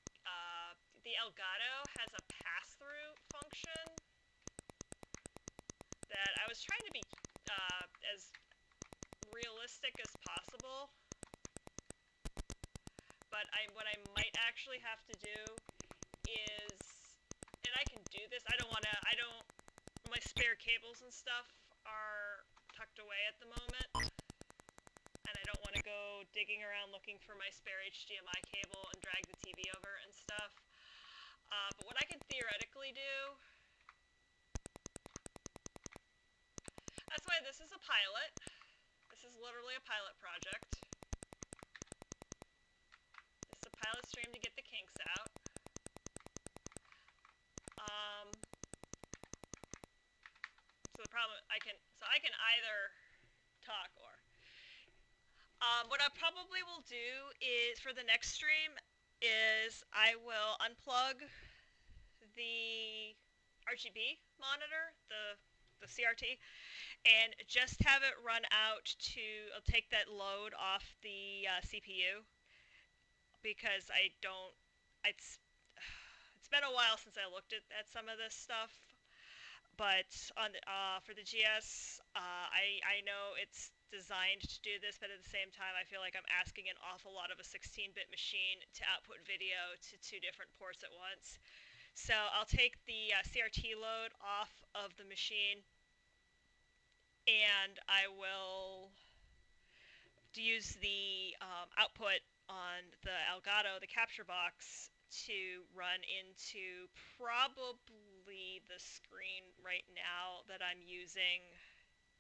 A: Elgato has a pass-through function that I was trying to be as realistic as possible. But what I might actually have to do is, and I can do this, my spare cables and stuff are tucked away at the moment, and I don't want to go digging around looking for my spare HDMI cable and drag the TV over and stuff. But what I can theoretically do, that's why this is a pilot. This is literally a pilot project. Pilot stream to get the kinks out. So the problem, I can either talk or. What I probably will do is, for the next stream, is I will unplug the RGB monitor, the CRT, and just have it run out to, I'll take that load off the CPU. Because it's been a while since I looked at some of this stuff, but for the GS, I know it's designed to do this, but at the same time, I feel like I'm asking an awful lot of a 16-bit machine to output video to 2 different ports at once. So I'll take the CRT load off of the machine, and I will use the output on the Elgato, the capture box, to run into probably the screen right now that I'm using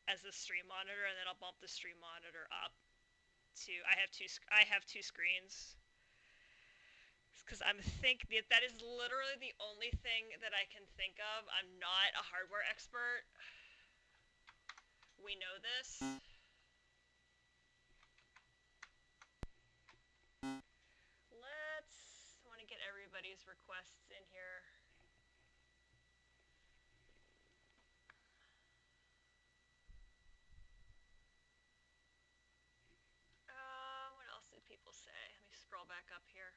A: as a stream monitor, and then I'll bump the stream monitor up to, I have two screens, because that is literally the only thing that I can think of. I'm not a hardware expert. We know this. I want to get everybody's requests in here. What else did people say? Let me scroll back up here.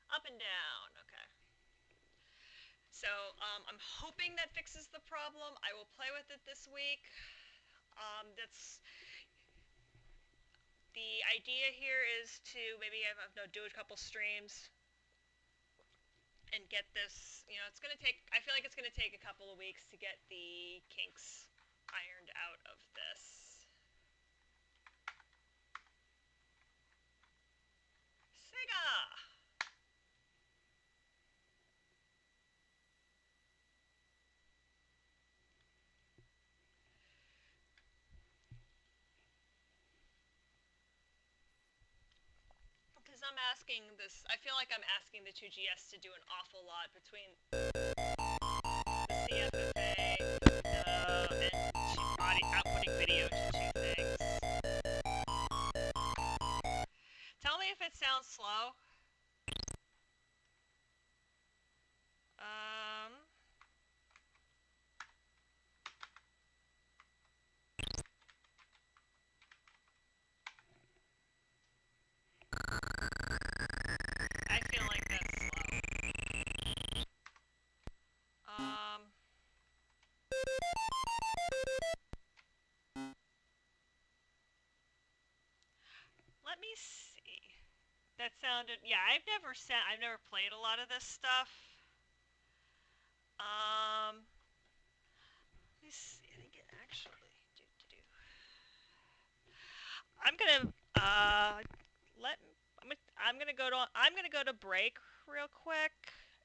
A: Up and down, okay. So, I'm hoping that fixes the problem. I will play with it this week. The idea here is to maybe do a couple streams and get this, it's going to take, I feel like it's going to take a couple of weeks to get the kinks ironed out of this. Sega! Because I'm asking this, I feel like I'm asking the 2GS to do an awful lot between the CFFA and outputting video to two things. Tell me if it sounds slow. I feel like that's slow. Let me see. That sounded, yeah, I've never played a lot of this stuff. Let me see, I think it actually, I'm gonna, let, I'm gonna go to break real quick,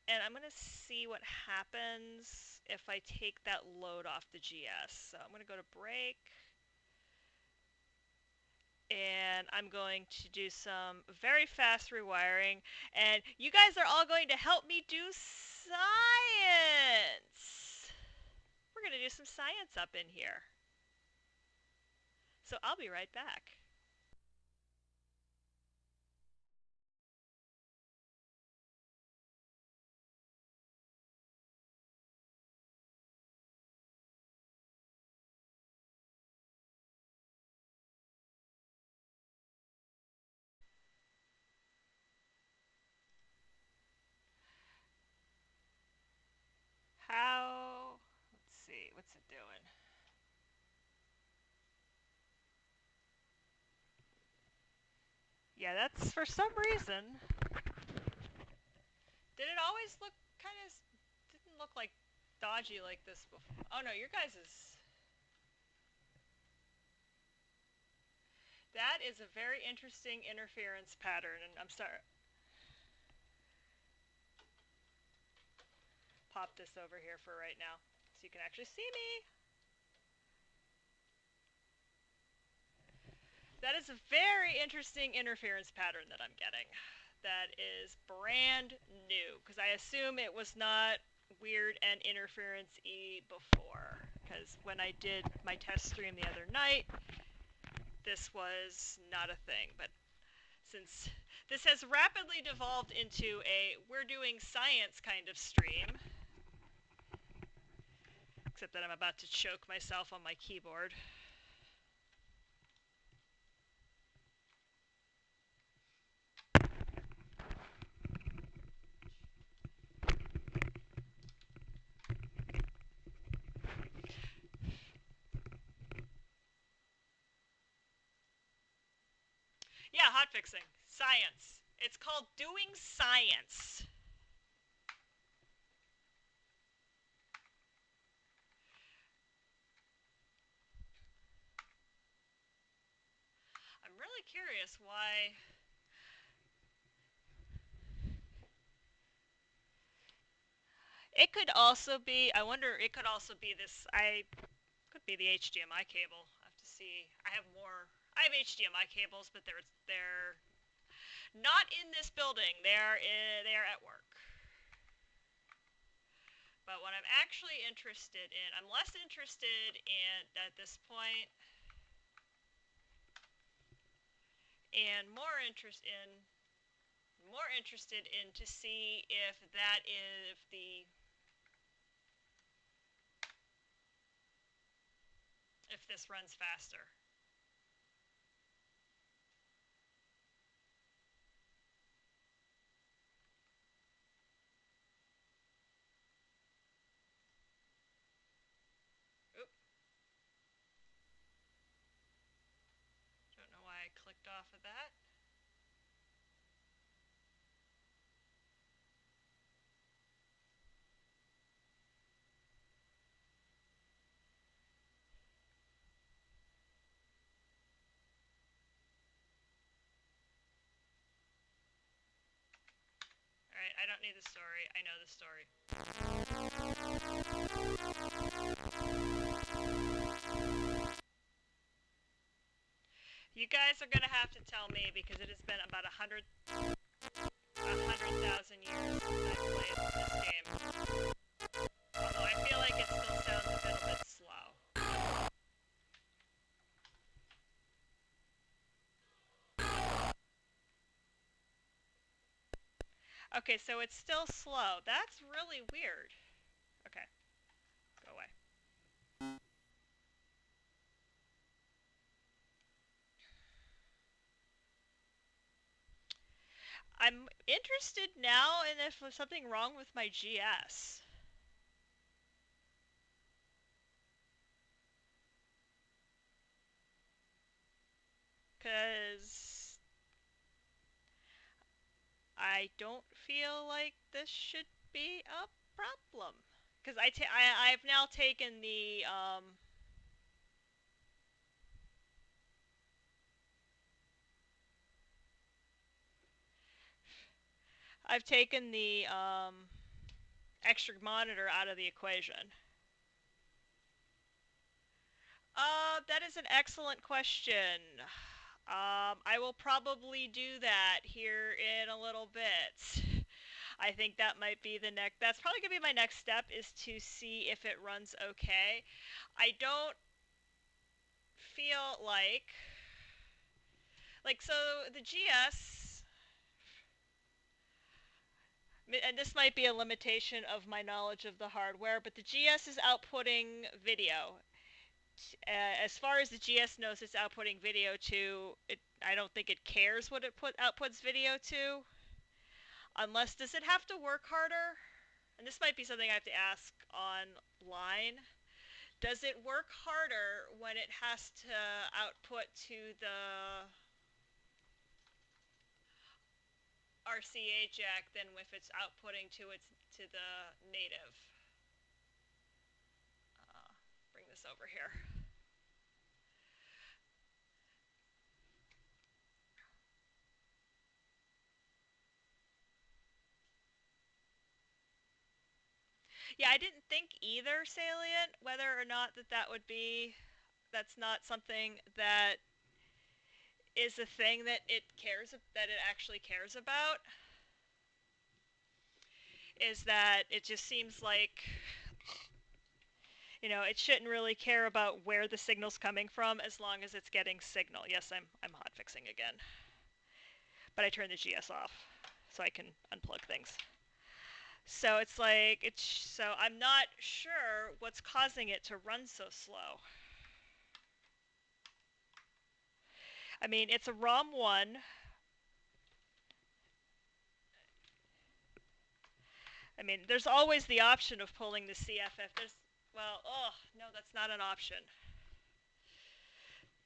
A: and I'm gonna see what happens if I take that load off the GS. So I'm gonna go to break, and I'm going to do some very fast rewiring, and you guys are all going to help me do science! We're going to do some science up in here. So I'll be right back. Let's see, what's it doing? Yeah, that's for some reason. Did it always look didn't look like dodgy like this before? Oh no, your guys is... That is a very interesting interference pattern, and I'm sorry. Pop this over here for right now, so you can actually see me. That is a very interesting interference pattern that I'm getting. That is brand new, because I assume it was not weird and interference-y before. Because when I did my test stream the other night, this was not a thing. But since this has rapidly devolved into a we're doing science kind of stream, except that I'm about to choke myself on my keyboard. Yeah, hotfixing. Science. It's called doing science. I'm really curious why... It could also be, I wonder, it could also be this, could be the HDMI cable. I have to see. I have HDMI cables, but they're not in this building. They are at work. But what I'm actually interested in, I'm less interested in, at this point, and more interested in to see if if this runs faster. Oop. Don't know why I clicked off of that. I don't need the story. I know the story. You guys are gonna have to tell me because it has been about 100,000 years since I played this game. Although I feel like it still sounds a little bit slow. Okay, so it's still slow. That's really weird. Okay, go away. I'm interested now in if there's something wrong with my GS. Because I don't feel like this should be a problem. Because I've now taken the I've taken the extra monitor out of the equation. That is an excellent question. I will probably do that here in a little bit. I think that might be the next. That's probably gonna be my next step is to see if it runs okay. I don't feel like so the GS, and this might be a limitation of my knowledge of the hardware, but the GS is outputting video. As far as the GS knows, it's outputting video to it. I don't think it cares what it outputs video to, unless does it have to work harder? And this might be something I have to ask online. Does it work harder when it has to output to the RCA jack than if it's outputting to the native? Uh, Bring this over here. Yeah, I didn't think either, Salient, whether or not that would be, that's not something that is a thing that that it actually cares about, is that it just seems like, it shouldn't really care about where the signal's coming from as long as it's getting signal. Yes, I'm hot fixing again. But I turned the GS off so I can unplug things. So it's like so I'm not sure what's causing it to run so slow. I mean, it's a ROM 1. I mean, there's always the option of pulling the CFF. No, that's not an option.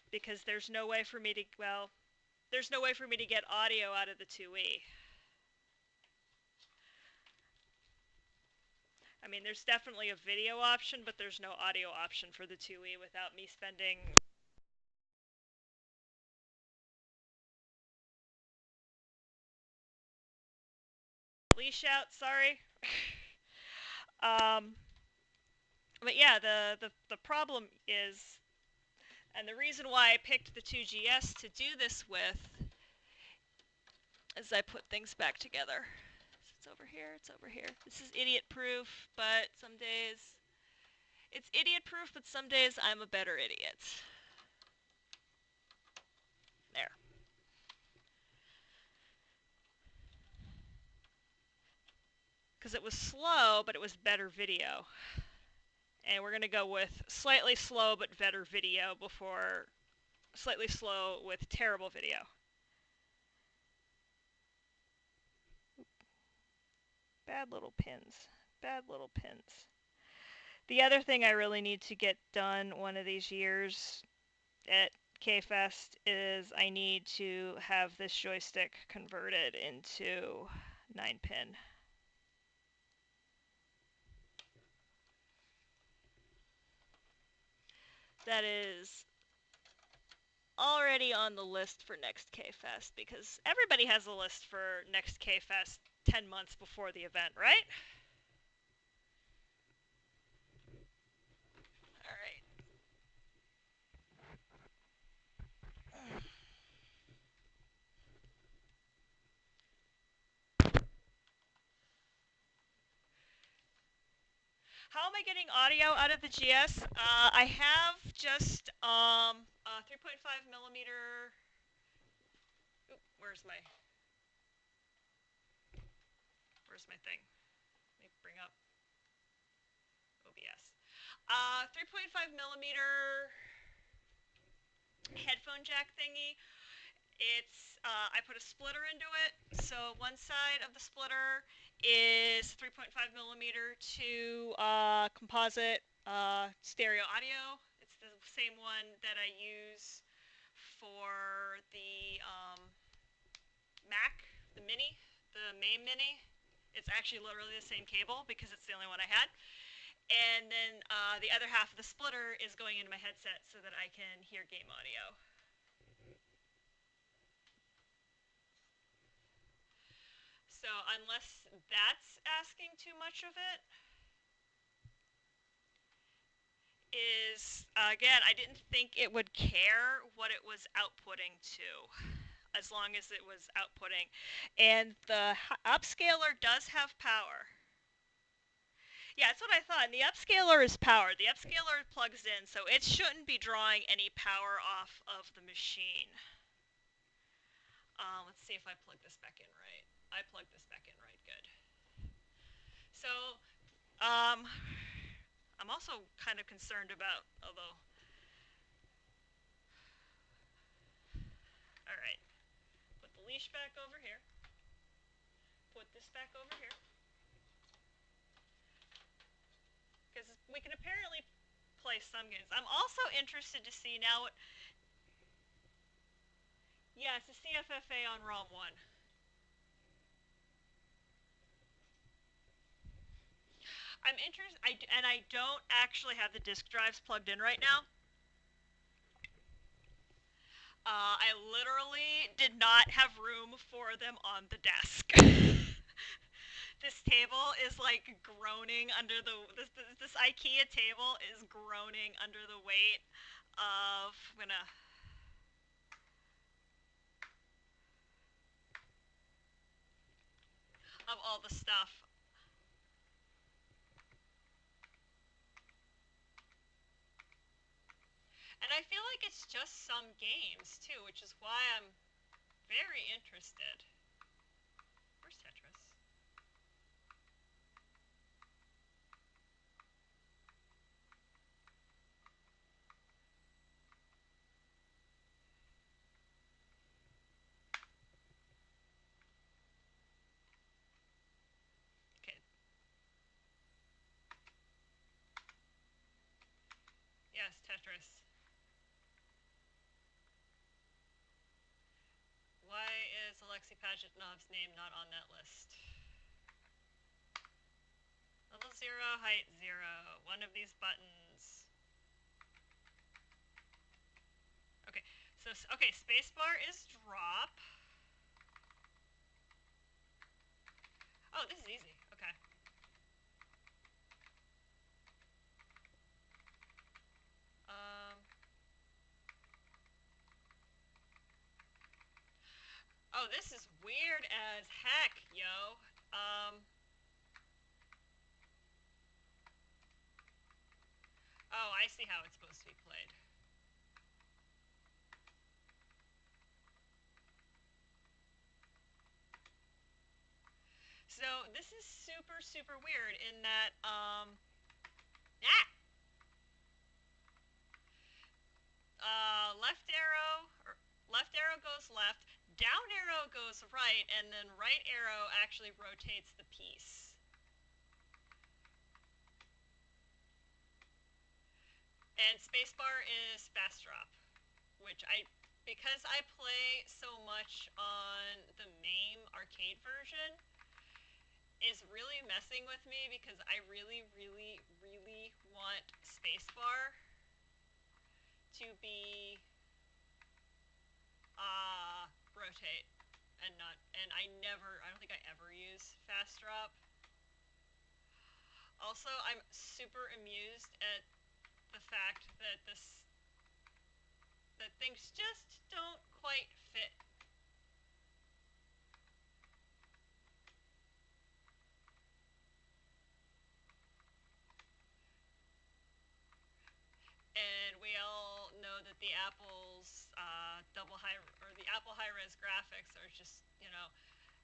A: Because there's no way for me to, there's no way for me to get audio out of the 2E. I mean, there's definitely a video option, but there's no audio option for the 2E without me spending leash out, sorry. um, but yeah, the problem is, and the reason why I picked the 2GS to do this with, is I put things back together. It's over here, it's over here. This is idiot proof, but some days, it's idiot proof, but some days I'm a better idiot. There. Because it was slow, but it was better video. And we're going to go with slightly slow but better video before slightly slow with terrible video. Bad little pins. Bad little pins. The other thing I really need to get done one of these years at K-Fest is I need to have this joystick converted into 9-pin. That is already on the list for next K-Fest because everybody has a list for next K-Fest 10 months before the event, right? All right. How am I getting audio out of the GS? I have just 3.5 millimeter. Oop, where's my thing? Let me bring up OBS. 3.5 millimeter headphone jack thingy. It's I put a splitter into it. So one side of the splitter is 3.5 millimeter to composite stereo audio. It's the same one that I use for the Mac, the Mini, the MAME Mini. It's actually literally the same cable because it's the only one I had. And then the other half of the splitter is going into my headset so that I can hear game audio. So unless that's asking too much of it, is again, I didn't think it would care what it was outputting to, as long as it was outputting. And the upscaler does have power. Yeah, that's what I thought. And the upscaler is powered. The upscaler plugs in, so it shouldn't be drawing any power off of the machine. Let's see if I plug this back in right. I plugged this back in right. Good. So, I'm also kind of concerned about, although... Alright. Put the leash back over here. Put this back over here. Because we can apparently play some games. I'm also interested to see now what... Yeah, it's a CFFA on ROM 1. I'm interested, and I don't actually have the disk drives plugged in right now. I literally did not have room for them on the desk. This table is like groaning under the this IKEA table is groaning under the weight of of all the stuff. And I feel like it's just some games too, which is why I'm very interested. Where's Tetris? Okay. Yes, Tetris. Why is Alexei Pajitnov's name not on that list? Level 0, height 0. One of these buttons. Okay, so, okay, spacebar is drop. Oh, this is easy. Okay. Oh, this is weird as heck, yo. Oh, I see how it's supposed to be played. So this is super, super weird in that, left arrow goes left, down arrow goes right, and then right arrow actually rotates the piece. And spacebar is fast drop, which because I play so much on the MAME arcade version, is really messing with me because I really, really, really want spacebar to be rotate and not and I don't think I ever use fast drop. Also, I'm super amused at the fact that that things just don't quite fit. And we all know that the Apple's the Apple high-res graphics are just,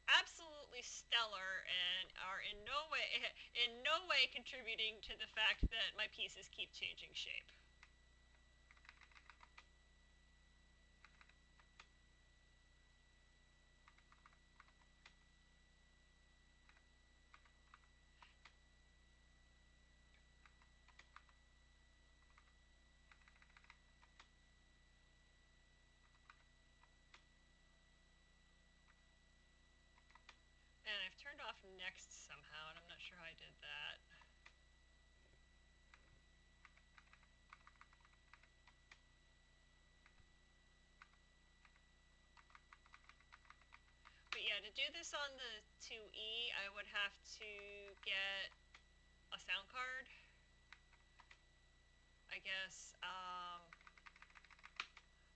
A: absolutely stellar and are in no way contributing to the fact that my pieces keep changing shape. And I've turned off next somehow, and I'm not sure how I did that. But yeah, to do this on the 2E, I would have to get a sound card. I guess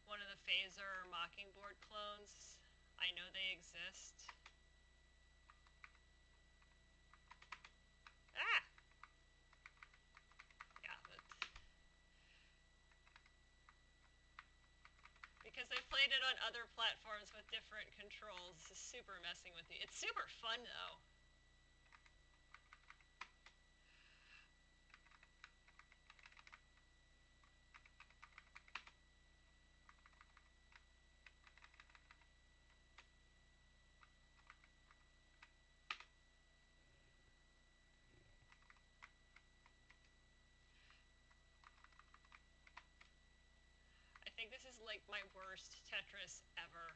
A: one of the Phaser or Mockingbird clones. I know they exist. Ah! Yeah, but because I've played it on other platforms with different controls, it's super messing with me. It's super fun though. I think this is like my worst Tetris ever.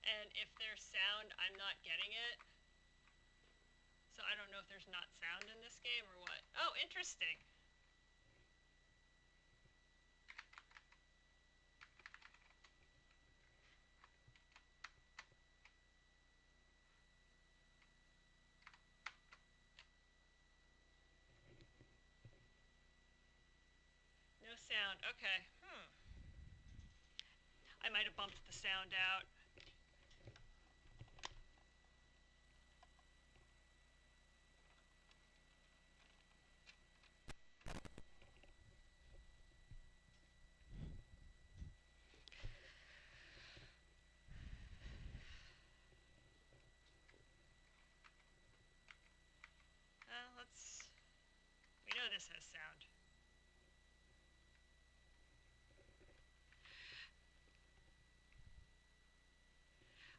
A: And if there's sound, I'm not getting it. So I don't know if there's not sound in this game or what. Oh, interesting. No sound. Okay. I might have bumped the sound out. We know this has sound.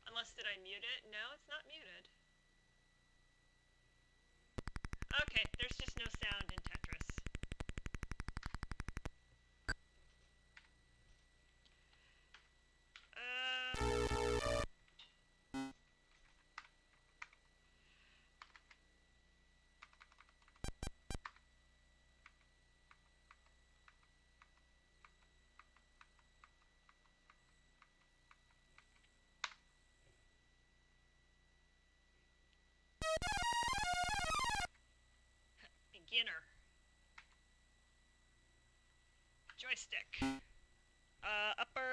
A: Unless, did I mute it? No, it's not muted. Okay, there's just no sound in Tetris. Beginner. Joystick. Upper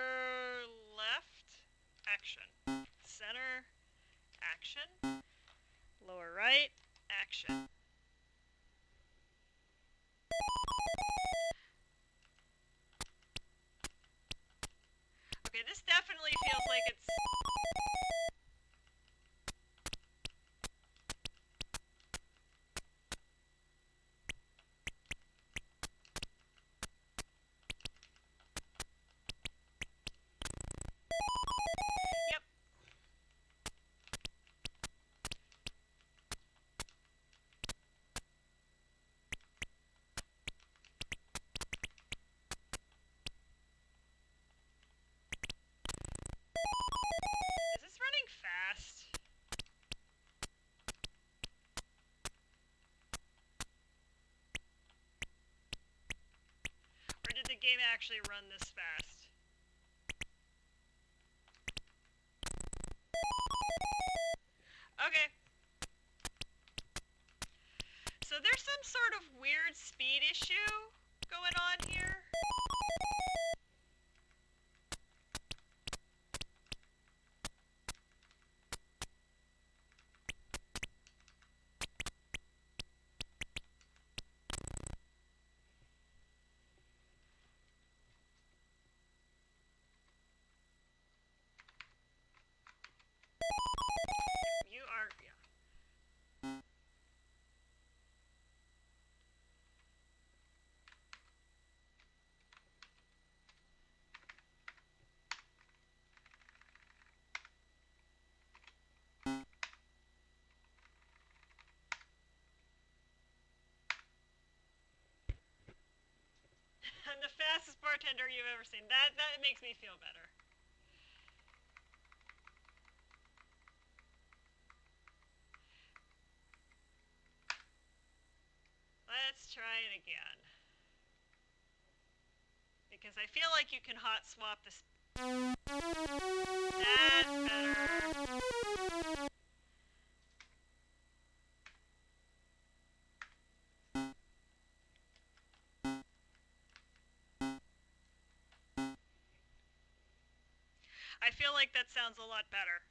A: left, action. Center, action. Lower right, action. Okay, this definitely feels like it's... Yep. actually run this fast. Okay. So there's some sort of weird speed issue going on here. You are, yeah. I'm the fastest bartender you've ever seen. That makes me feel better. Let's try it again. Because I feel like you can hot swap this. That's better. I feel like that sounds a lot better.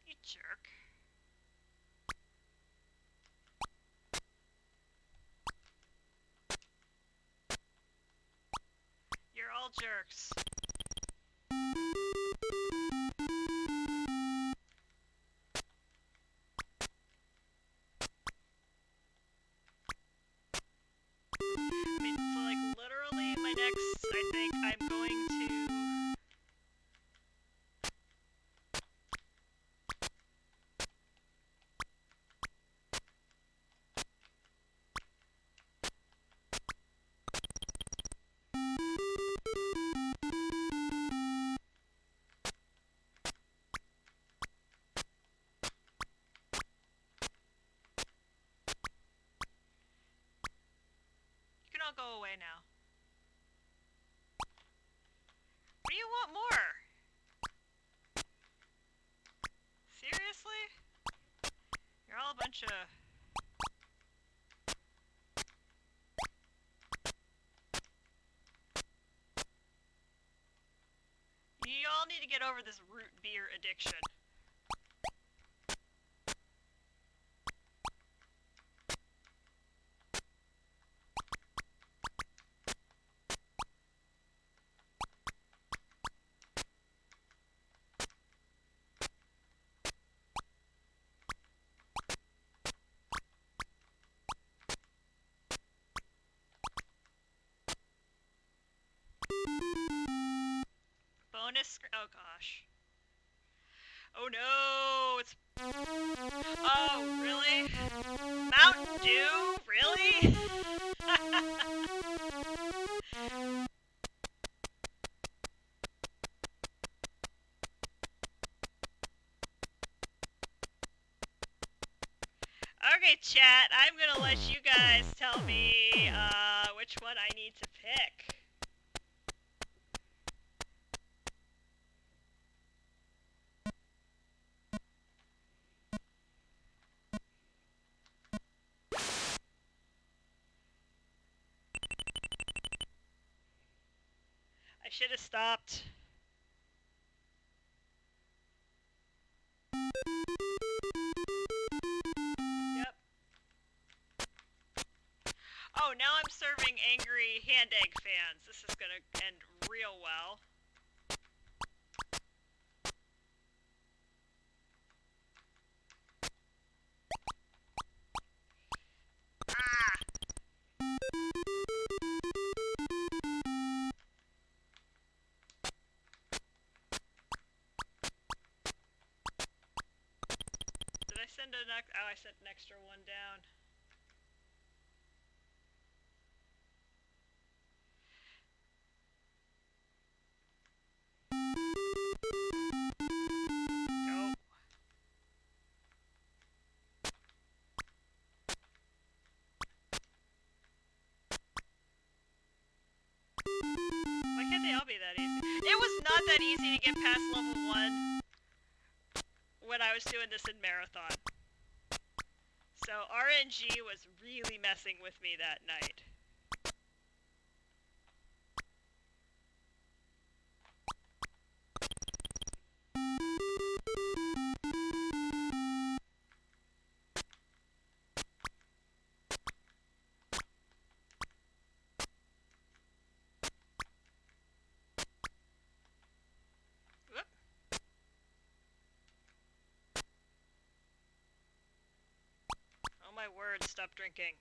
A: You jerk. You're all jerks. I mean, so like literally my next, I think I'm going to... You can all go away now. What do you want more? Seriously? You're all a bunch of... You all need to get over this root beer addiction. Oh gosh. Oh no, it's... Oh, really? Mountain Dew? Really? Okay, chat, I'm gonna let you guys tell me, which one I need to pick. I should have stopped. Yep. Oh, now I'm serving angry hand egg fans. This is gonna end real well. Ah! Oh, I sent an extra one down. Oh. Why can't they all be that easy? It was not that easy to get past level 1 when I was doing this in Marathon. So RNG was really messing with me that night. Whoop. Oh my word, stop drinking.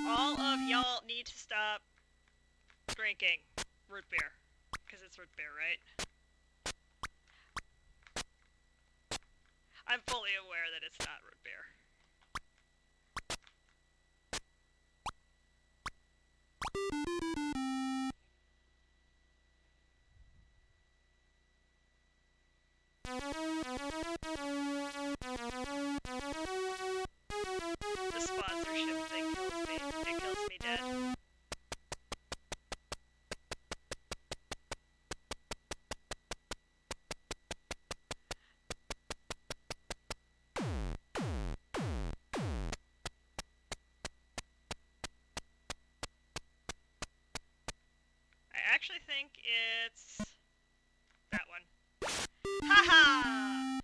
A: All of y'all need to stop drinking root beer. Because it's root beer, right? I'm fully aware that it's not root beer. The sponsorship thing kills me. It kills me dead. I actually think it's that one. Haha!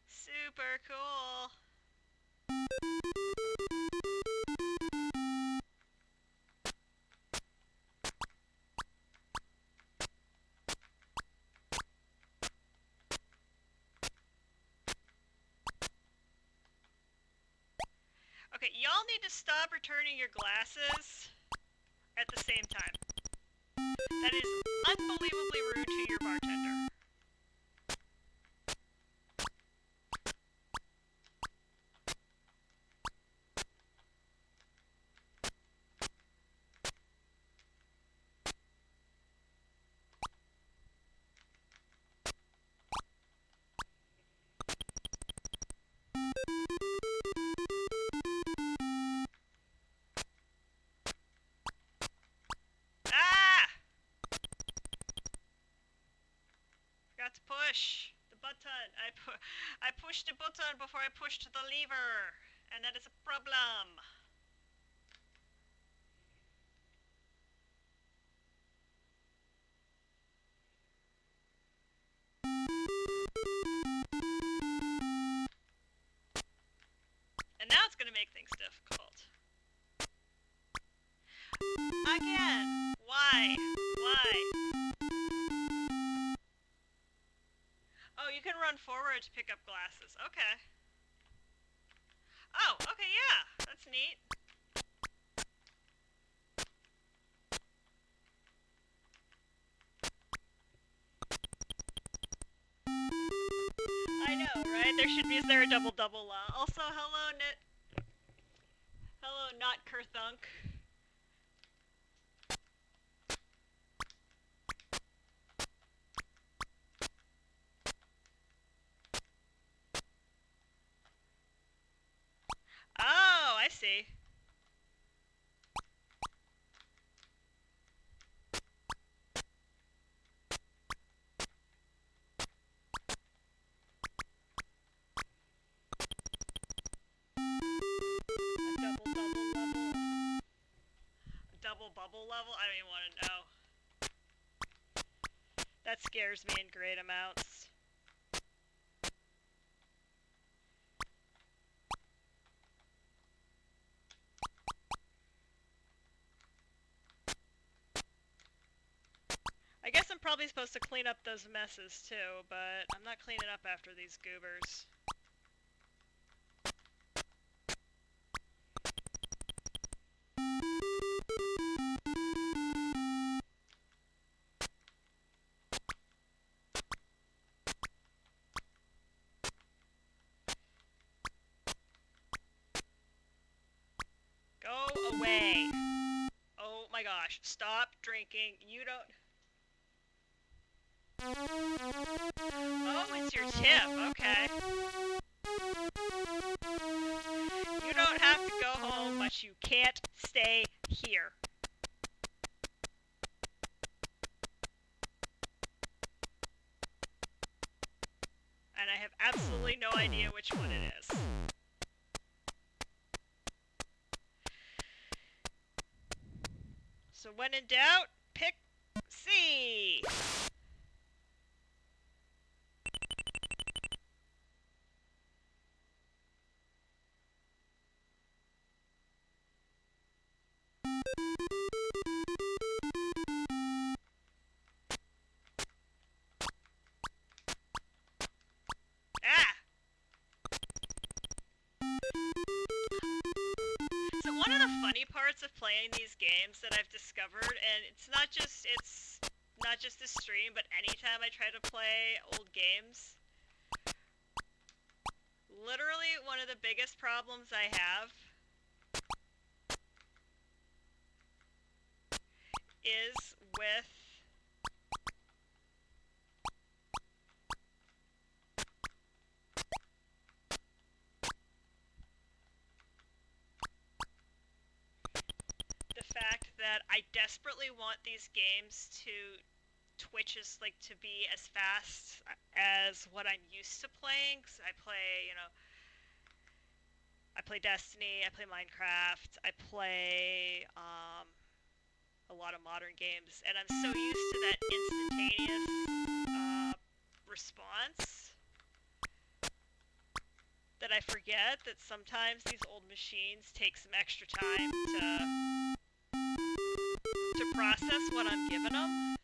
A: Super cool. Okay, y'all need to stop returning your glasses at the same time. That is unbelievably rude to your bartender. Ah! Forgot to push the button. I pushed the button before I pushed the lever, and that is a problem. And now it's going to make things difficult. Again! Why? Why? Oh, you can run forward to pick up glasses. Okay. Oh, okay, yeah. That's neat. I know, right? Is there a double-double law? Also, hello, hello, not Kerthunk. Oh, I see. Double bubble level? I don't even want to know. That scares me in great amounts. I guess I'm probably supposed to clean up those messes too, but I'm not cleaning up after these goobers. my gosh, stop drinking. You don't. Oh, it's your tip. Okay. You don't have to go home, but you can't stay here. And I have absolutely no idea which one it is. So when in doubt, pick C. Ah! So one of the funny parts of playing these games that I've discovered, and it's not just this stream, but anytime I try to play old games, literally one of the biggest problems I have is with the fact that I desperately want these games to Twitch like to be as fast as what I'm used to playing. 'Cause I play, I play Destiny, I play Minecraft, I play a lot of modern games, and I'm so used to that instantaneous response that I forget that sometimes these old machines take some extra time to process what I'm giving them.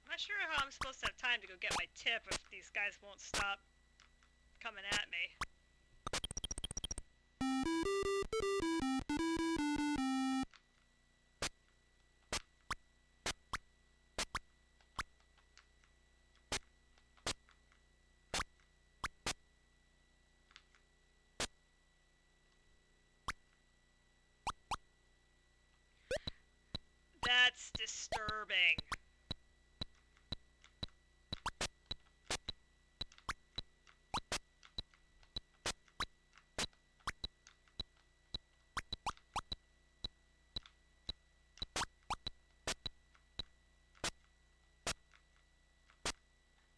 A: I'm not sure how I'm supposed to have time to go get my tip if these guys won't stop coming at me. That's disturbing.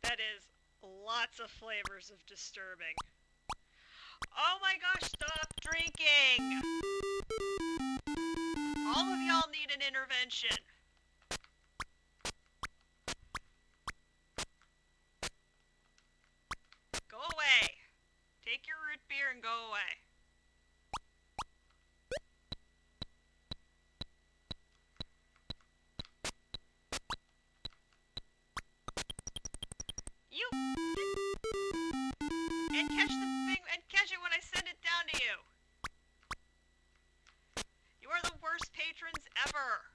A: That is lots of flavors of disturbing. Oh my gosh, stop drinking! All of y'all need an intervention. Go away. Take your root beer and go away. You and catch the thing and catch it when I send it down to you. You are the worst patrons ever.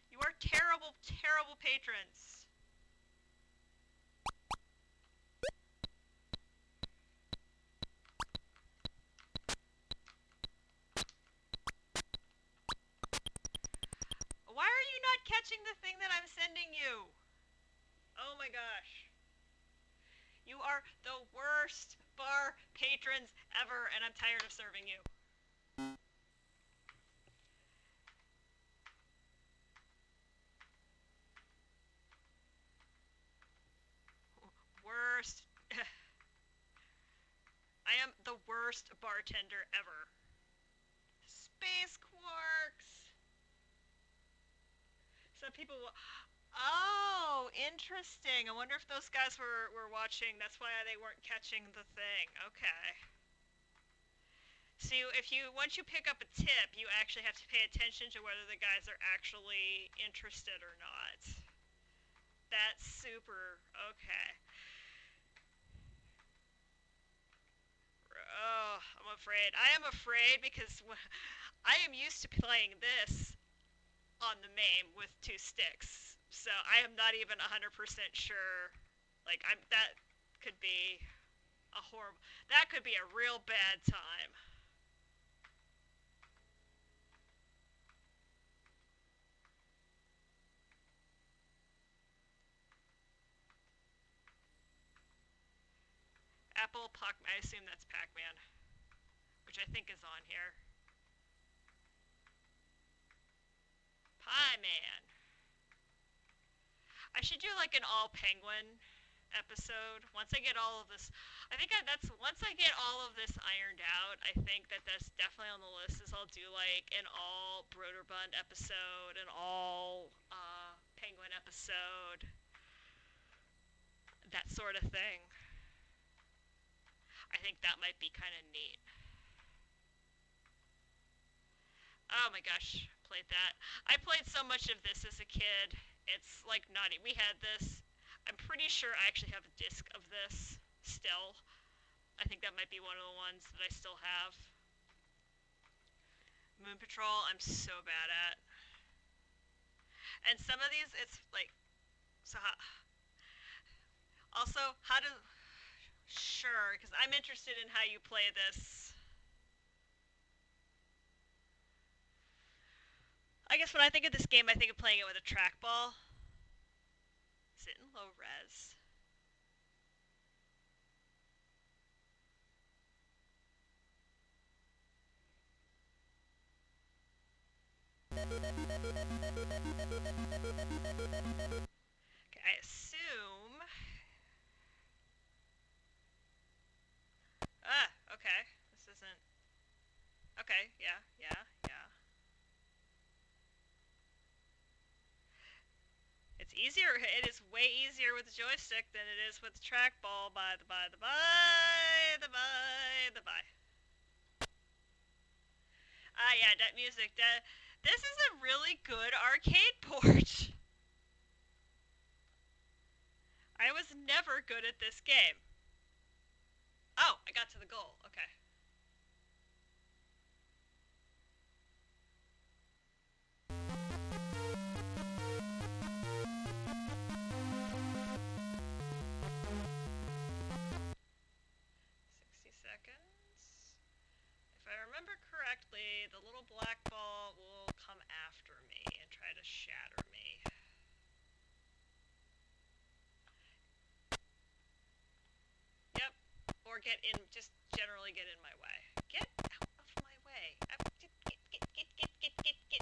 A: You are terrible, terrible patrons. Why are you not catching the thing that I'm sending you? Oh my gosh. You are the worst bar patrons ever, and I'm tired of serving you. Worst. worst bartender ever. Space quarks. Some people will. Oh, interesting. I wonder if those guys were watching. That's why they weren't catching the thing. Okay. So once you pick up a tip, you actually have to pay attention to whether the guys are actually interested or not. That's super okay. Oh, I'm afraid. I am afraid because I am used to playing this on the MAME with 2 sticks. So I am not even 100% sure. Like that could be a horrible. That could be a real bad time. Apple Pac. I assume that's Pac-Man, which I think is on here. Pie Man. I should do like an all penguin episode once I get all of this. I think that's once I get all of this ironed out. I think that's definitely on the list. Is I'll do like an all Broderbund episode, an all penguin episode, that sort of thing. I think that might be kind of neat. Oh my gosh, played that. I played so much of this as a kid. It's like naughty. We had this. I'm pretty sure I actually have a disc of this still. I think that might be one of the ones that I still have. Moon Patrol, I'm so bad at. And some of these, it's like, so also, how to, sure, because I'm interested in how you play this. I guess when I think of this game, I think of playing it with a trackball. Is it in low res? Okay, I assume... Ah, okay. This isn't... Okay, yeah. It's easier, it is way easier with the joystick than it is with the trackball, by the by. Ah, yeah, that music, this is a really good arcade port. I was never good at this game. Oh, I got to the goal, okay. If I remember correctly, the little black ball will come after me and try to shatter me. Yep. Or just generally get in my way. Get out of my way. Get.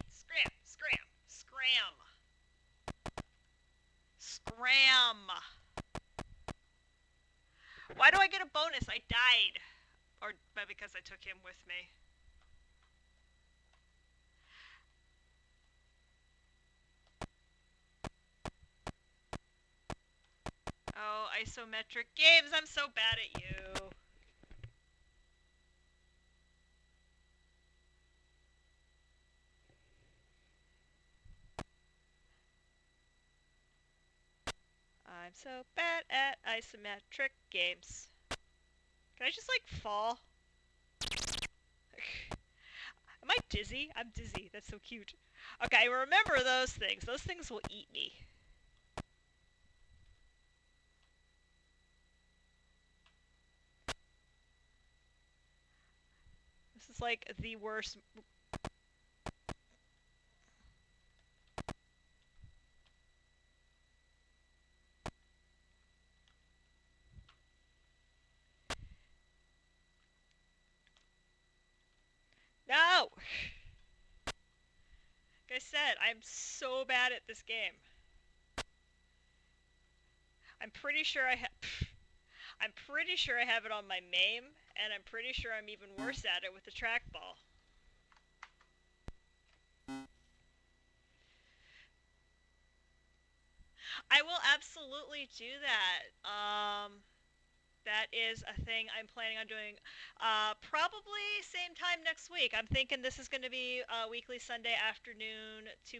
A: Scram. Why do I get a bonus? I died. Or because I took him with me. Oh, isometric games, I'm so bad at you. I'm so bad at isometric games. Can I just, like, fall? Am I dizzy? I'm dizzy. That's so cute. Okay, remember those things. Those things will eat me. This is, like, the worst... No! Like I said, I'm so bad at this game. I'm pretty sure I have it on my MAME And I'm pretty sure I'm even worse at it with the trackball. I will absolutely do that. That is a thing I'm planning on doing. Probably same time next week. I'm thinking this is going to be a weekly Sunday afternoon, 2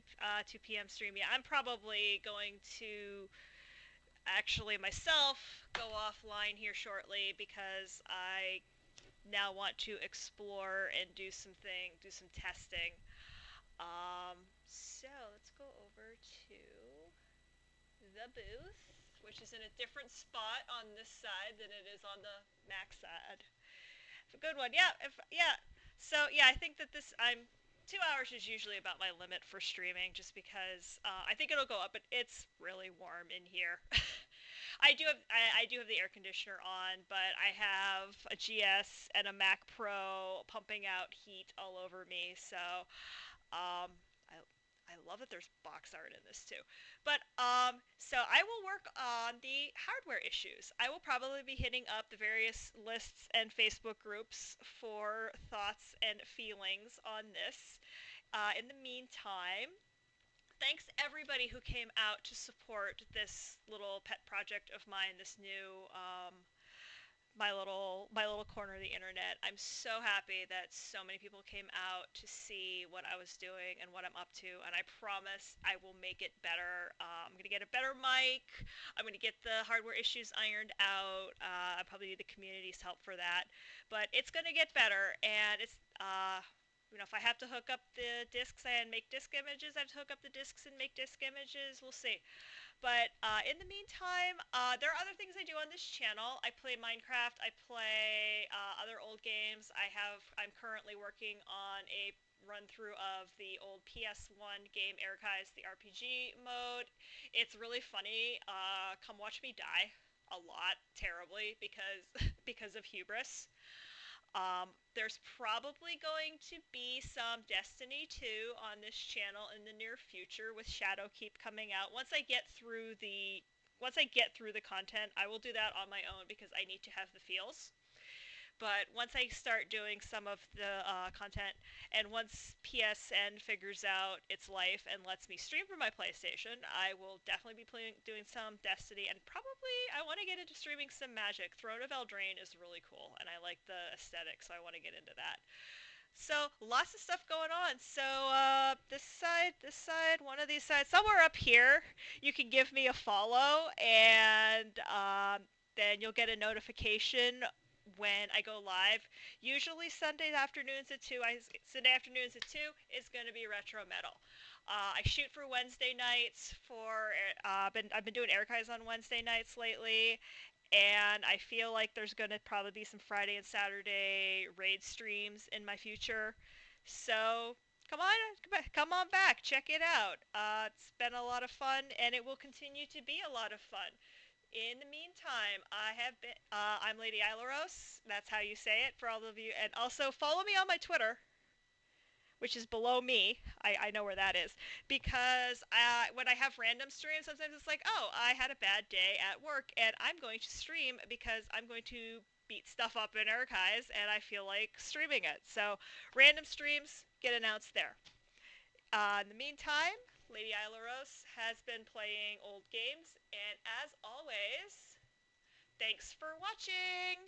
A: p.m. stream. Yeah, I'm probably going to actually myself go offline here shortly because I now want to explore and do some testing. So let's go over to the booth, which is in a different spot on this side than it is on the Mac side. It's a good one. Yeah, yeah. So yeah, I think that this I'm 2 hours is usually about my limit for streaming, just because I think it'll go up, but it's really warm in here. I do have the air conditioner on, but I have a GS and a Mac Pro pumping out heat all over me. So um, I love that there's box art in this too. But so I will work on the hardware issues. I will probably be hitting up the various lists and Facebook groups for thoughts and feelings on this. In the meantime, thanks everybody who came out to support this little pet project of mine, this new my little corner of the internet. I'm so happy that so many people came out to see what I was doing and what I'm up to, and I promise I will make it better. I'm gonna get a better mic. I'm gonna get the hardware issues ironed out. I probably need the community's help for that, but it's gonna get better. And it's if I have to hook up the discs and make disc images, I have to hook up the discs and make disc images. We'll see. But in the meantime, there are other things I do on this channel. I play Minecraft. I play other old games. I'm currently working on a run through of the old PS1 game Archives, the RPG mode. It's really funny. Come watch me die a lot, terribly, because because of hubris. There's probably going to be some Destiny 2 on this channel in the near future with Shadowkeep coming out. Once I get through the content, I will do that on my own because I need to have the feels. But once I start doing some of the content, and once PSN figures out its life and lets me stream from my PlayStation, I will definitely be doing some Destiny, and probably I want to get into streaming some Magic. Throne of Eldraine is really cool, and I like the aesthetic, so I want to get into that. So lots of stuff going on. So this side, one of these sides, somewhere up here, you can give me a follow, and then you'll get a notification when I go live. Usually Sunday afternoons at 2 is going to be retro metal. I shoot for Wednesday nights I've been doing archives on Wednesday nights lately, and I feel like there's going to probably be some Friday and Saturday raid streams in my future. So come on back, check it out. It's been a lot of fun, and it will continue to be a lot of fun. In the meantime, I'm Lady Aileros. That's how you say it for all of you. And also follow me on my Twitter, which is below me. I know where that is. Because when I have random streams, sometimes it's like, oh, I had a bad day at work, and I'm going to stream because I'm going to beat stuff up in archives, and I feel like streaming it. So random streams get announced there. In the meantime, Lady Aileros has been playing old games, and as always, thanks for watching!